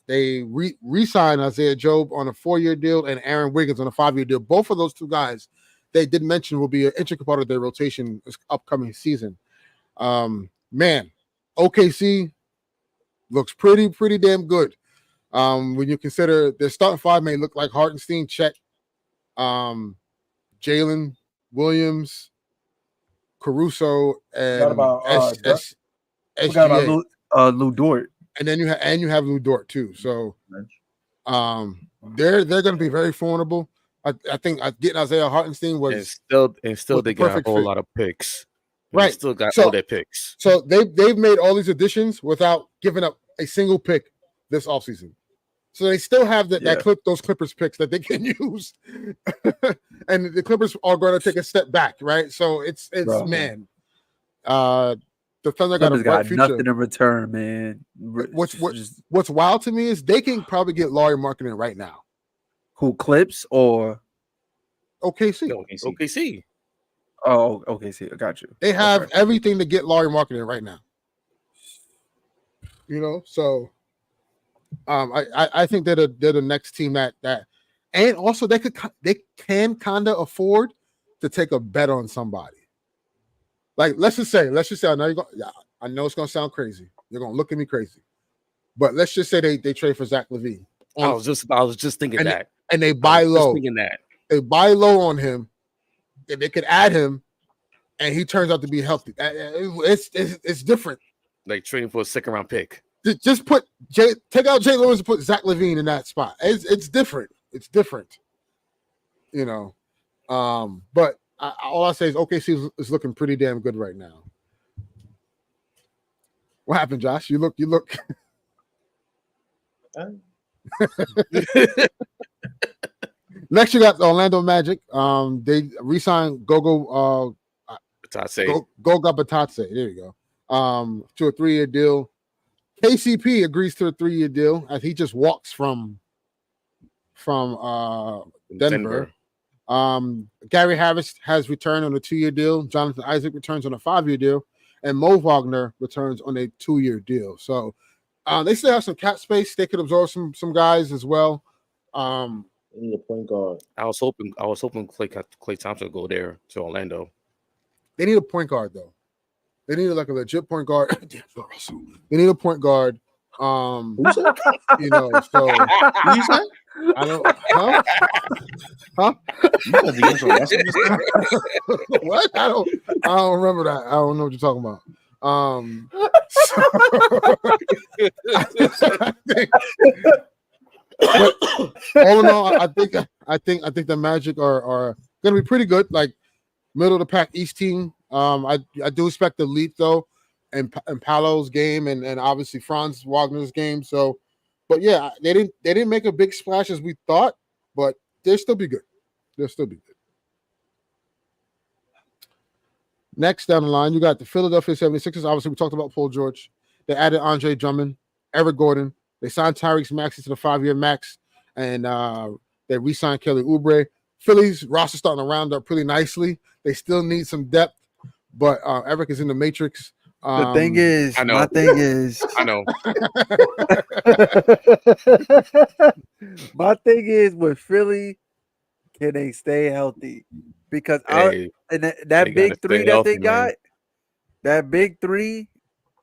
They re-signed Isaiah Job on a 4-year deal and Aaron Wiggins on a 5-year deal. Both of those two guys, they did mention, will be an integral part of their rotation this upcoming season. Man, OKC looks pretty damn good. When you consider their starting five may look like Hartenstein, Chet, Jalen, Williams, Caruso, and SGA. Lou Dort. And then you have Lou Dort too. So they're going to be very formidable. I think getting Isaiah Hartenstein was and still they got a whole lot of picks. Right, still got all their picks. So they've made all these additions without giving up a single pick this offseason. So they still have those Clippers picks that they can use, and the Clippers are going to take a step back, right? So it's man, the the Thunder got a bright future. Nothing in return, man. What's wild to me is they can probably get Lauri Markkanen right now. Who, Clips or OKC? OKC. Oh, OKC. I got you. They have everything to get Lauri Markkanen right now. You know, so I think they're the next team that and also they can kind of afford to take a bet on somebody. Like let's just say I know it's gonna sound crazy. You're gonna look at me crazy, but let's just say they trade for Zach LaVine. I was just thinking that, and they buy low. Thinking that they buy low on him, and they could add him, and he turns out to be healthy. It's different. Like trading for a second round pick. Just take out Jay Lewis and put Zach LaVine in that spot. It's different. It's different. You know, but all I say is OKC is looking pretty damn good right now. What happened, Josh? You look. Next, you got the Orlando Magic. They re-signed Goga Batadze. There you go. To a 3-year deal. KCP agrees to a 3-year deal as he just walks from Denver. Gary Harris has returned on a 2-year deal. Jonathan Isaac returns on a 5-year deal, and Mo Wagner returns on a 2-year deal. So they still have some cap space. They could absorb some guys as well. They need a point guard. I was hoping Klay Thompson would go there to Orlando. They need a point guard though. They need like a legit point guard. They need a point guard. You know, so you said? I don't. Huh? What? I don't remember that. I don't know what you're talking about. But all in all, I think the Magic are going to be pretty good. Like middle of the pack East team. I do expect the leap though, and Paolo's game and obviously Franz Wagner's game. So, but yeah, they didn't make a big splash as we thought, but they'll still be good. Next down the line, you got the Philadelphia 76ers. Obviously, we talked about Paul George. They added Andre Drummond, Eric Gordon. They signed Tyrese Maxey to the 5-year max, and they re-signed Kelly Oubre. Philly's roster starting to round up pretty nicely. They still need some depth, but Eric is in the matrix. The thing is, I know. my thing is, I know. my thing is with Philly, can they stay healthy? Because that big three that they got, that big three,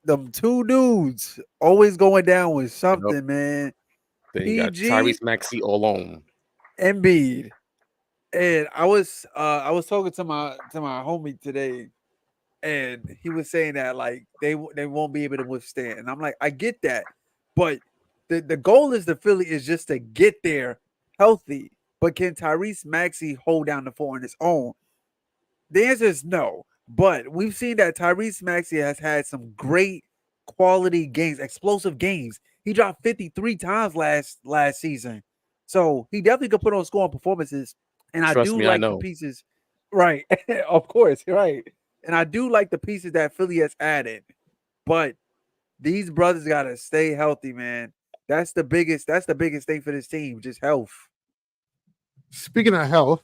them two dudes always going down with something, man. Then you got Tyrese Maxey alone. Embiid. And I was talking to my homie today, and he was saying that like they won't be able to withstand. And I'm like, I get that, but the goal is the Philly is just to get there healthy. But can Tyrese Maxey hold down the fort on his own? The answer is no. But we've seen that Tyrese Maxey has had some great quality games, explosive games. He dropped 53 times last season, so he definitely could put on scoring performances. And I do like the pieces, right? Of course, right. And I do like the pieces that Philly has added, but these brothers gotta stay healthy, man. That's the biggest thing for this team, just health. Speaking of health,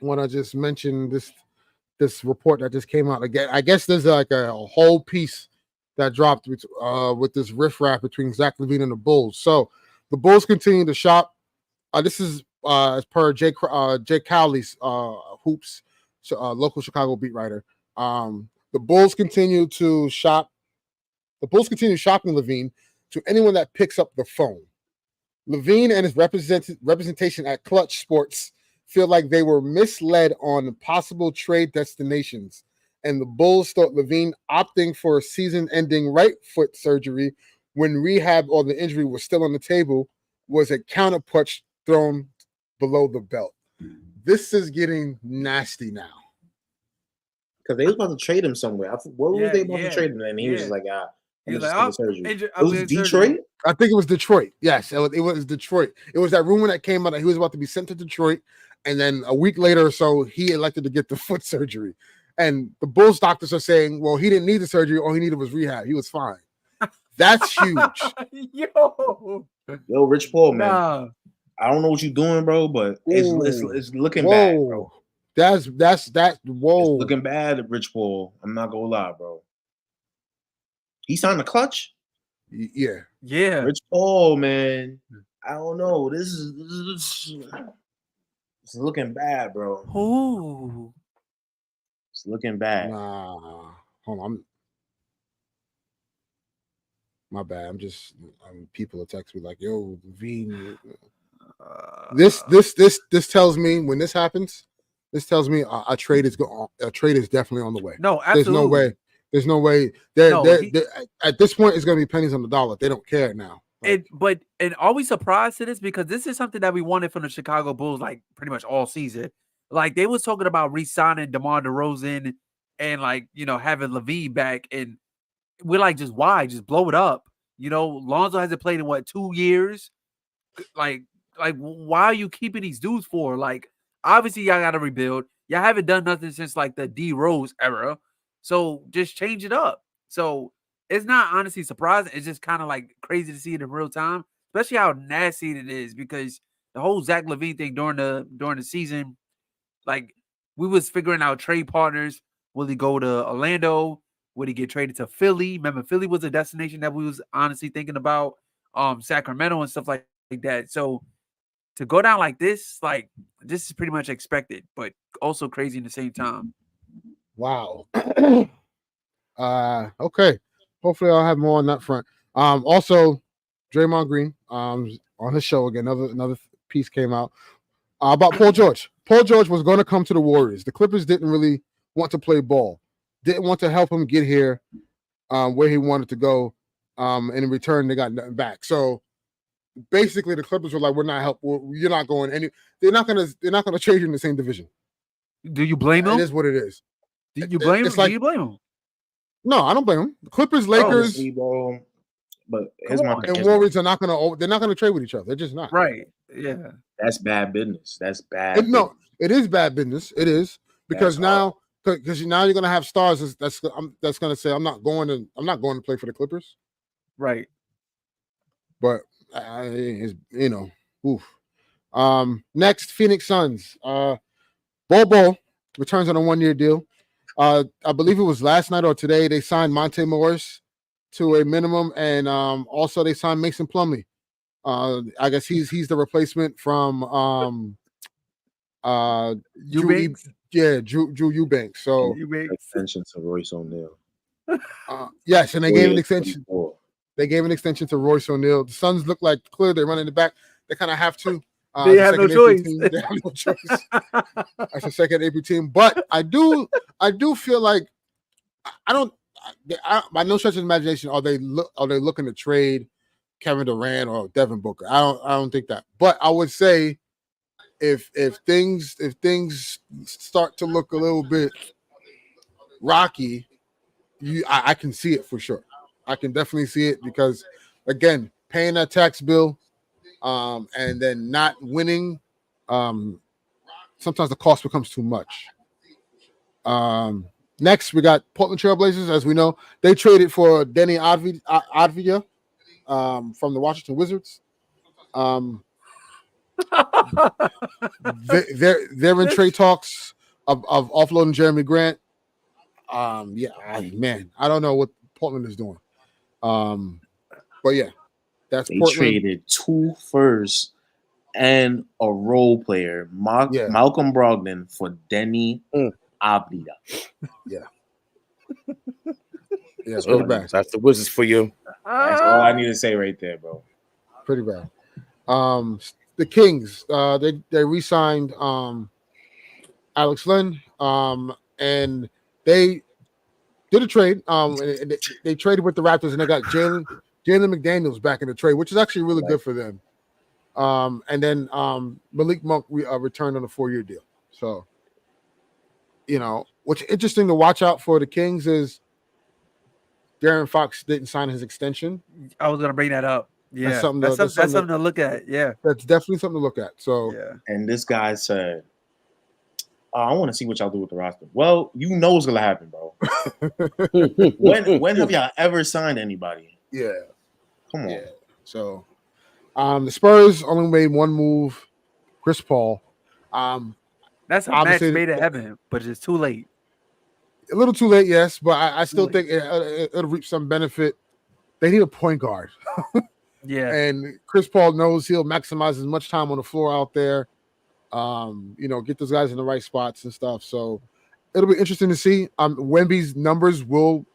when I just mentioned this report that just came out again, I guess there's like a whole piece that dropped with this riffraff between Zach LaVine and the Bulls. So the Bulls continue to shop. This is as per Jay Cowley's hoops, local Chicago beat writer. The Bulls continue to shop. The Bulls continue shopping LaVine to anyone that picks up the phone. LaVine and his representation at Clutch Sports feel like they were misled on possible trade destinations, and the Bulls thought LaVine opting for a season-ending right foot surgery when rehab or the injury was still on the table was a counterpunch thrown below the belt. This is getting nasty now. Because they was about to trade him somewhere. What was they about to trade him? And he was just like, he was like, surgery. It was Detroit? I think it was Detroit. Yes, it was Detroit. It was that rumor that came out that he was about to be sent to Detroit, and then a week later or so, he elected to get the foot surgery. and the Bulls doctors are saying, well, he didn't need the surgery, all he needed was rehab. He was fine. That's huge. Yo, Rich Paul, man. nah. I don't know what you're doing, bro, but it's looking bad, bro. That's whoa. It's looking bad, Rich Paul. I'm not gonna lie, bro. He signed a clutch. Yeah. Rich Paul, man. I don't know. This is it's looking bad, bro. Ooh. It's looking bad. Nah, hold on. My bad. People will text me like, "Yo, Veen." This tells me when this happens. This tells me a trade is definitely on the way. No, absolutely. There's no way. They're at this point, it's going to be pennies on the dollar. They don't care now. And are we surprised to this? Because this is something that we wanted from the Chicago Bulls, like pretty much all season. Like they was talking about re-signing DeMar DeRozan and like, you know, having LaVine back, and we're like, just why? Just blow it up. You know, Lonzo hasn't played in what, 2 years? Like why are you keeping these dudes for? Like, obviously y'all gotta rebuild. Y'all haven't done nothing since like the D Rose era. So just change it up. So it's not honestly surprising. It's just kind of like crazy to see it in real time, especially how nasty it is, because the whole Zach LaVine thing during the season, like we was figuring out trade partners. Will he go to Orlando? Would he get traded to Philly? Remember, Philly was a destination that we was honestly thinking about, Sacramento and stuff like that. So to go down like this is pretty much expected, but also crazy in the same time. Wow. Okay. Hopefully I'll have more on that front. Also, Draymond Green, on his show again, another piece came out about Paul George. Paul George was going to come to the Warriors. The Clippers didn't really want to play ball, didn't want to help him get here, where he wanted to go. And in return, they got nothing back. So basically, the Clippers were like, "We're not helping. You're not going any. They're not gonna trade you in the same division." Do you blame him? It is what it is. Do you blame him? Like, do you blame him? No, I don't blame him. The Clippers, Lakers, but here's my thing. And Warriors are not gonna. They're not gonna trade with each other. They're just not. Right. Yeah. That's bad business. That's bad. No, it is bad business. It is because now you're gonna have stars that's gonna say I'm not going to play for the Clippers. Right. But oof. Next, Phoenix Suns. Bol returns on a 1-year deal. I believe it was last night or today they signed Monte Morris to a minimum, and also they signed Mason Plumlee. I guess he's the replacement from Eubanks. Drew Eubanks. So extension to Royce O'Neal. Yes, and they gave an extension. They gave an extension to Royce O'Neal. The Suns look like clear. They're running the back. They kind of have to. They have no choice. They have no choice. That's a second April team. But I do feel like by no stretch of imagination are they looking to trade Kevin Durant or Devin Booker. I don't think that. But I would say if things start to look a little bit rocky, I can see it for sure. I can definitely see it because, again, paying that tax bill and then not winning, sometimes the cost becomes too much. Next, we got Portland Trail Blazers. As we know, they traded for Denny Advia from the Washington Wizards. They're in trade talks of offloading Jeremy Grant. Man, I don't know what Portland is doing. But yeah, that's they Portland. Traded 2 firsts and a role player, Malcolm Brogdon, for Denny Avdija. Yeah. Yeah, it's pretty bad. That's the Wizards for you. That's all I need to say right there, bro. Pretty bad. The Kings, they re-signed Alex Len, and they did a trade. They traded with the Raptors, and they got Jalen McDaniels back in the trade, which is actually really good for them. And then Malik Monk returned on a 4-year deal. So, what's interesting to watch out for the Kings is De'Aaron Fox didn't sign his extension. I was going to bring that up. Yeah, that's something to look at. Yeah, that's definitely something to look at. So, and this guy said I want to see what y'all do with the roster. Well, you know what's gonna happen, bro. when have y'all ever signed anybody? Yeah. Come on. Yeah. So, the Spurs only made one move, Chris Paul. That's a match made in heaven, but it's too late. A little too late, yes, but I still think it'll reap some benefit. They need a point guard. Yeah. And Chris Paul knows he'll maximize as much time on the floor out there. Get those guys in the right spots and stuff. So it'll be interesting to see. Wemby's numbers will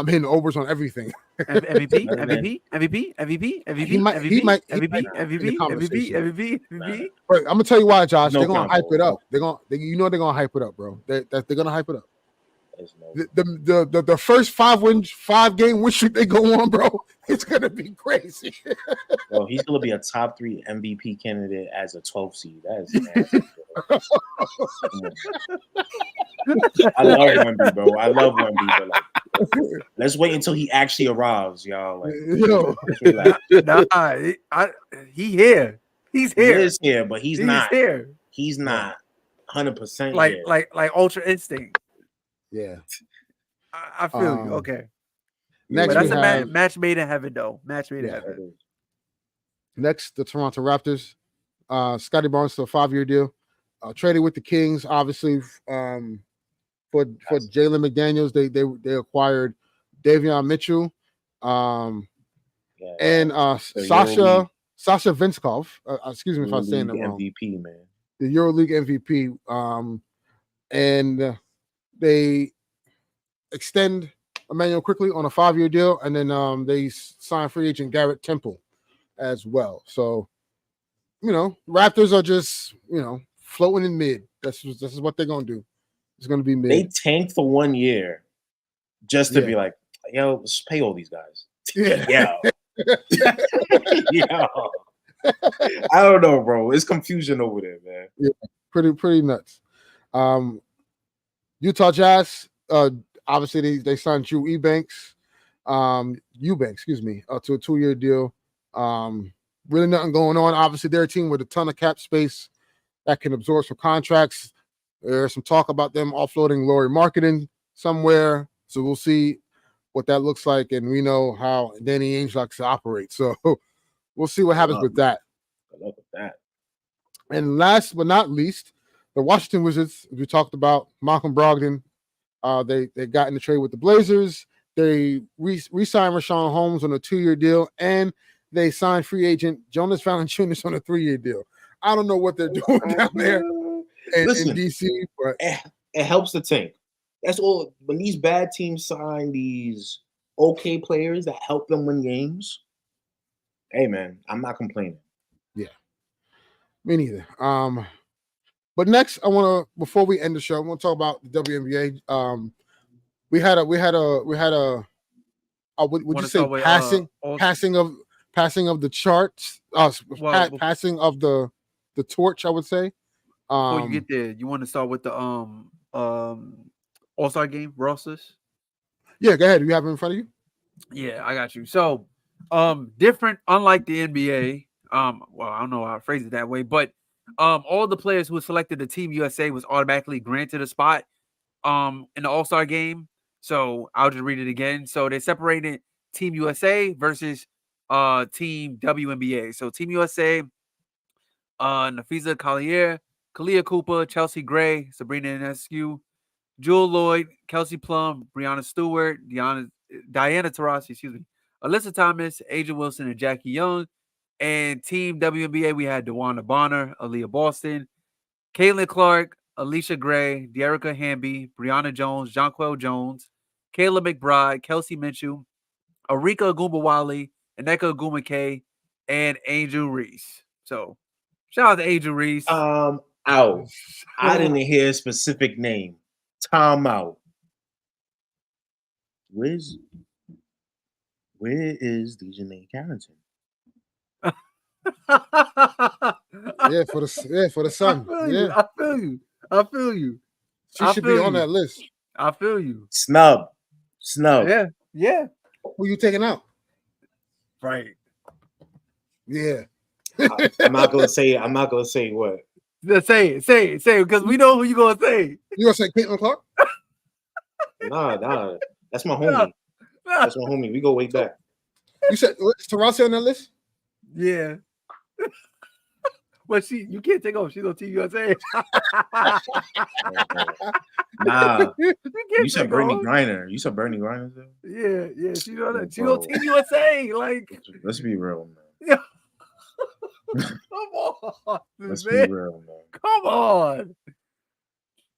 hitting overs on everything. MVP. But I'm gonna tell you why, Josh. They're gonna hype it up. They're gonna hype it up, bro. They're gonna hype it up. The first 5-game win streak they go on, bro, it's gonna be crazy. Well, he's gonna be a top 3 MVP candidate as a 12th seed. That is nasty, I love Wemby, bro. I love Wemby, but let's wait until he actually arrives, y'all. He here. He's here. He is here, but he's not here. He's not 100% like Ultra Instinct. Yeah, I feel you. Okay. Next, but that's a match made in heaven, though. Match made in heaven. Next, the Toronto Raptors. Scottie Barnes to a 5-year deal. Traded with the Kings, obviously. For Jalen McDaniels, they acquired Davion Mitchell, and Sasha Vinskov. Excuse me if I'm saying that wrong. MVP, man. The EuroLeague MVP. And they extend Emmanuel quickly on a 5-year deal, and then they sign free agent Garrett Temple as well. So, Raptors are just floating in mid. This is what they're gonna do. It's gonna be mid. They tanked for 1 year just to be like, yo, let's pay all these guys. Yeah. Yo. I don't know, bro. It's confusion over there, man. Yeah, pretty nuts. Utah Jazz, obviously they signed Drew Eubanks, to a 2-year deal. Really nothing going on. Obviously, they're a team with a ton of cap space that can absorb some contracts. There's some talk about them offloading Lauri Markkanen somewhere. So we'll see what that looks like. And we know how Danny Ainge likes to operate. So we'll see what happens with that. I love that. And last but not least, the Washington Wizards, as we talked about, Malcolm Brogdon, they got in the trade with the Blazers. They re-signed Rashawn Holmes on a 2-year deal, and they signed free agent Jonas Valanciunas on a 3-year deal. I don't know what they're doing down there in DC, but it helps the tank. That's all. When these bad teams sign these okay players that help them win games, hey man, I'm not complaining. Yeah, me neither. But next, before we end the show, I want to talk about the WNBA. We had a would you say passing of the charts, passing of the torch, I would say. Before you get there, you want to start with the All-Star game rosters? Yeah, go ahead. Do you have it in front of you? Yeah, I got you. So, different, unlike the NBA. Well, I don't know how to phrase it that way, but all the players who selected the Team USA was automatically granted a spot in the All-Star game. So I'll just read it again. So they separated Team USA versus Team WNBA. So Team USA, Nafisa Collier, Kalia Cooper, Chelsea Gray, Sabrina Ionescu, Jewel Lloyd, Kelsey Plum, Brianna Stewart, Diana Taurasi, Alyssa Thomas, Aja Wilson, and Jackie Young. And Team WNBA, we had DeWanda Bonner, Aaliyah Boston, Caitlin Clark, Alicia Gray, Dearica Hamby, Brianna Jones, Jonquel Jones, Kayla McBride, Kelsey Minshew, Arika Agumbawale, Aneka Agumake, and Angel Reese. So, shout out to Angel Reese. Out. I didn't hear a specific name. Time out. Where is Dejanay Carrington? for the Sun. I feel you. She should be on that list. I feel you. Snub. Yeah. Who you taking out? Right. Yeah. I'm not gonna say what. Say it, because we know who you gonna say. You gonna say Caitlin Clark? Nah. That's my homie. That's my homie. We go way back. You said is Taurasi on that list? Yeah. But you can't take off. She's on Team USA. Nah. You You said Brittany Griner. You said Brittany Griner? Yeah. She's on Team USA. Like, let's be real, man. Yeah. Come on. Let's be real, man. Come on.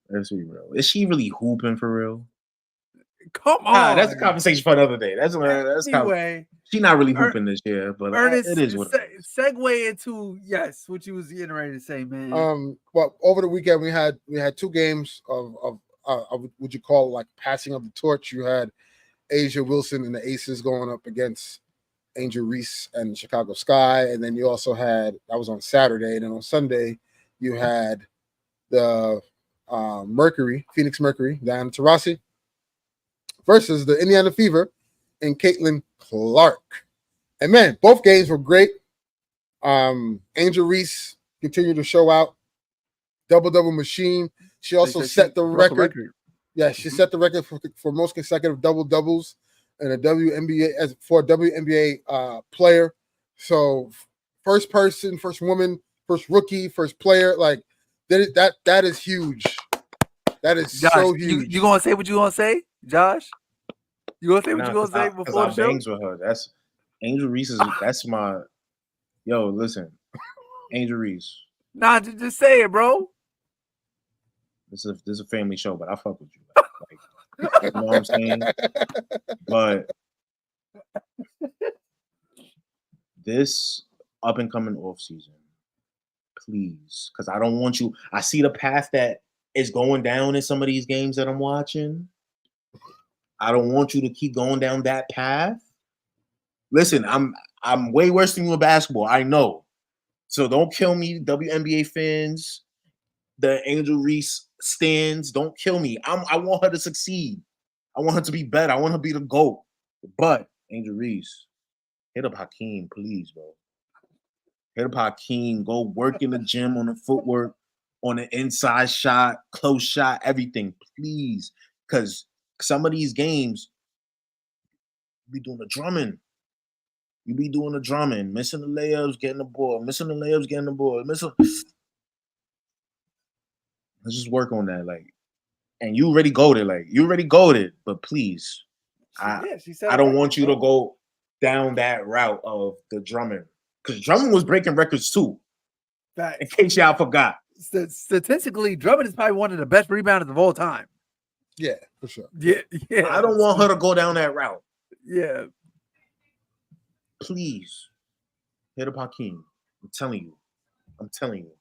Let's be real. Is she really hooping for real? Come on. That's a conversation for another day. That's anyway. She's not really hooping this year, but Ernest, it is what it is. Segue into what you was getting ready to say, man. Well, over the weekend we had 2 games of would you call it like passing of the torch? You had Asia Wilson and the Aces going up against Angel Reese and Chicago Sky, and then you also had that was on Saturday, and then on Sunday you had the Phoenix Mercury, Diana Taurasi versus the Indiana Fever and Caitlin Clark. And man, both games were great. Angel Reese continued to show out. Double machine. She also set the record. Yeah, she set the record for most consecutive double-doubles in a WNBA for a WNBA player. So first person, first woman, first rookie, first player, like that is huge. That is Josh, so huge. You gonna say what you gonna say, Josh? You gonna say what you gonna say before the show? Bangs with her. That's Angel Reese. That's my listen, Angel Reese. Nah, just say it, bro. This is a family show, but I fuck with you. Like, you know what I'm saying? But this up and coming off season, please, because I don't want you. I see the path that is going down in some of these games that I'm watching. I don't want you to keep going down that path. Listen, I'm way worse than you in basketball. I know. So don't kill me, WNBA fans, the Angel Reese stands. Don't kill me. I want her to succeed. I want her to be better. I want her to be the GOAT. But Angel Reese, hit up Hakeem, please, bro. Hit up Hakeem. Go work in the gym on the footwork, on the inside shot, close shot, everything, please. Because some of these games, you be doing the drumming. You be doing the drumming, missing the layups, getting the ball, missing the layups, getting the ball, missing. Let's just work on that, like. And you already goated, but please, I don't want you to go down that route of the drumming, because Drummond was breaking records too. In case y'all forgot, statistically, Drummond is probably one of the best rebounders of all time. Yeah, for sure. Yeah. I don't want her to go down that route. Yeah. Please, hit up Hakeem. I'm telling you.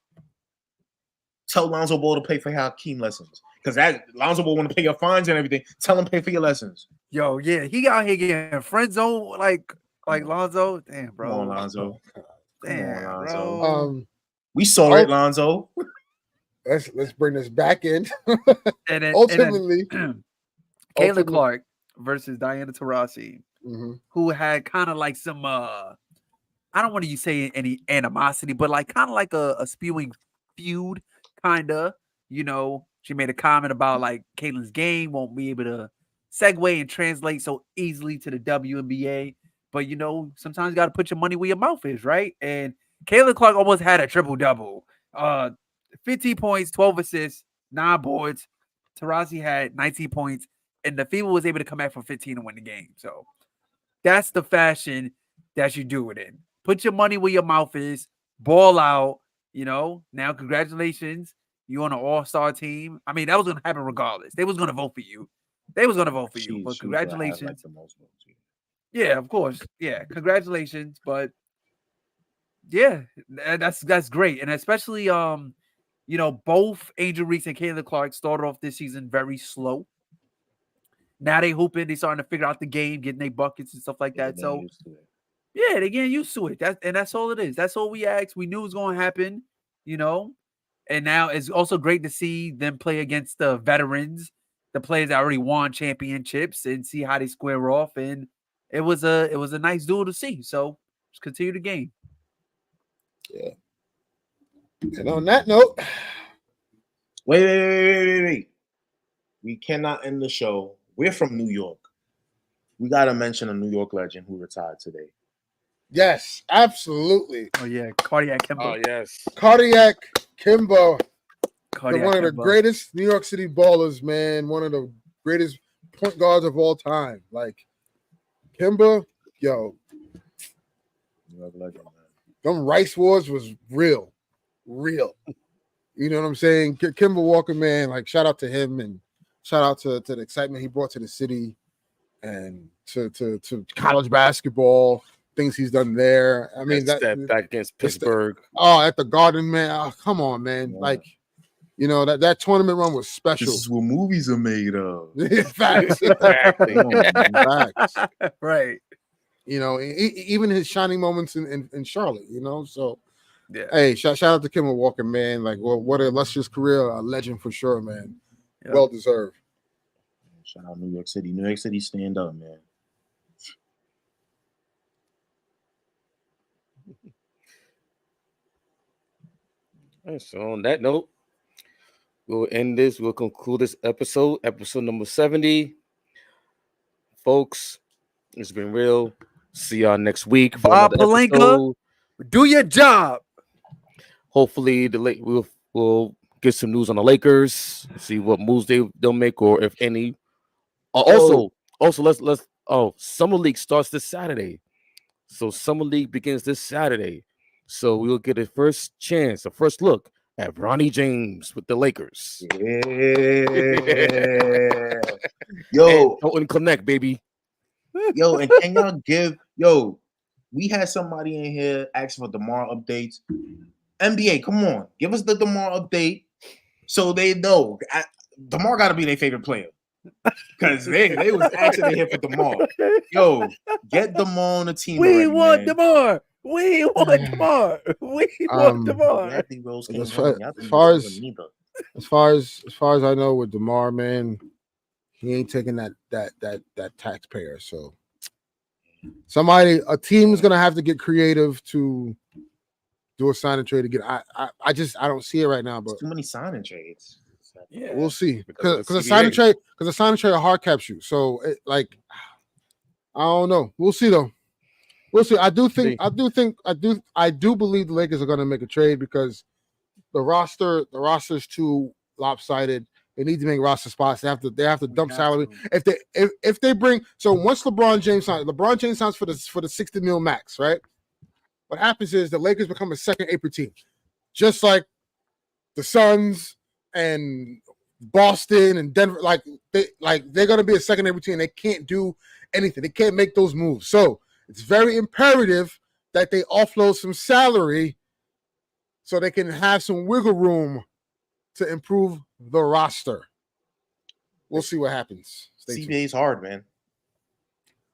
Tell Lonzo Ball to pay for Hakeem lessons. Because that Lonzo Ball want to pay your fines and everything. Tell him pay for your lessons. Yo, yeah, he out here getting friend zone like Lonzo. Damn, bro. Come on, Lonzo. Damn, Come on, Lonzo. bro. We saw it, Lonzo. Let's bring this back in. And then, ultimately, Caitlin Clark versus Diana Taurasi, who had kind of like some I don't want to say any animosity, but like kind of like a spewing feud, kind of. You know, she made a comment about like Caitlin's game won't be able to segue and translate so easily to the WNBA. But, you know, sometimes you got to put your money where your mouth is, right? And Caitlin Clark almost had a triple-double. 15 points, 12 assists, 9 boards. Taurasi had 19 points, and the Fever was able to come back from 15 to win the game. So that's the fashion that you do it in. Put your money where your mouth is, ball out, you know. Now, congratulations. You on an all-star team. I mean, that was going to happen regardless. They was going to vote for you. But congratulations. Like the most votes. Yeah, of course. Yeah, congratulations. But yeah, that's great. And especially, you know, both Angel Reese and Caitlin Clark started off this season very slow. Now they hooping. They starting to figure out the game, getting their buckets and stuff like that. So yeah, they getting used to it. That's all it is. That's all we asked. We knew it was going to happen, you know. And now it's also great to see them play against the veterans, the players that already won championships, and see how they square off. And it was a nice duel to see. So just continue the game. Yeah. And on that note, wait. We cannot end the show. We're from New York. We got to mention a New York legend who retired today. yes, absolutely. Oh yeah, Cardiac Kimbo. Oh yes, Cardiac Kimbo. Cardiac One of the Kimbo. greatest New York City ballers, man. One of the greatest point guards of all time. Like Kimba, yo, New York legend, man. them Rice Wars was real. You know what I'm saying? Kimba Walker, man. Like shout out to him and shout out to the excitement he brought to the city and to college basketball. Things he's done there. I mean, that back against Pittsburgh. At the Garden, man. Oh, come on, man. Yeah. Like, you know, that tournament run was special. This is what movies are made of. Facts. Facts. Right. You know, even his shining moments in Charlotte, you know. So, yeah. Hey, shout out to Kimba Walker, man. Like, what an illustrious career. A legend for sure, man. Yep. Well deserved. Shout out New York City. New York City, stand up, man. And so on that note, we'll end this. We'll conclude this episode number 70. Folks, it's been real. See y'all next week for Bob another episode. Do your job. Hopefully, we'll get some news on the Lakers. See what moves they'll make, or if any. Also, let's. Summer League starts this Saturday, so Summer League begins this Saturday. So we'll get a first look at Ronnie James with the Lakers. Yeah. Yo, Colton Connect, baby. Yo, and can y'all we had somebody in here asking for DeMar updates. NBA, come on, give us the DeMar update so they know. DeMar got to be their favorite player because they was asking here for DeMar. Yo, get DeMar on the team. We want DeMar. We want DeMar. We want DeMar. As far as I know, with DeMar, man, he ain't taking that taxpayer. So a team is gonna have to get creative to do a sign and trade to get. I don't see it right now, but it's too many sign and trades. Yeah, we'll see because a sign and trade a hard cap you. So I don't know. We'll see though. We'll see. I do believe the Lakers are gonna make a trade because the roster's too lopsided. They need to make roster spots. They have to dump salary. If they bring once LeBron James signs for the $60 million max, right? What happens is the Lakers become a second April team, just like the Suns and Boston and Denver. They're gonna be a second April team. They can't do anything. They can't make those moves. So it's very imperative that they offload some salary so they can have some wiggle room to improve the roster. We'll see what happens. CBA's hard, man.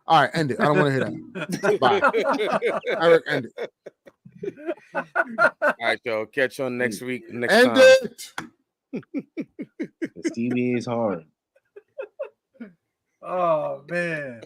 All right, end it. I don't want to hear that. Bye. Eric, end it. All right, y'all. Catch you on next week. End it. The CBA's hard. Oh, man.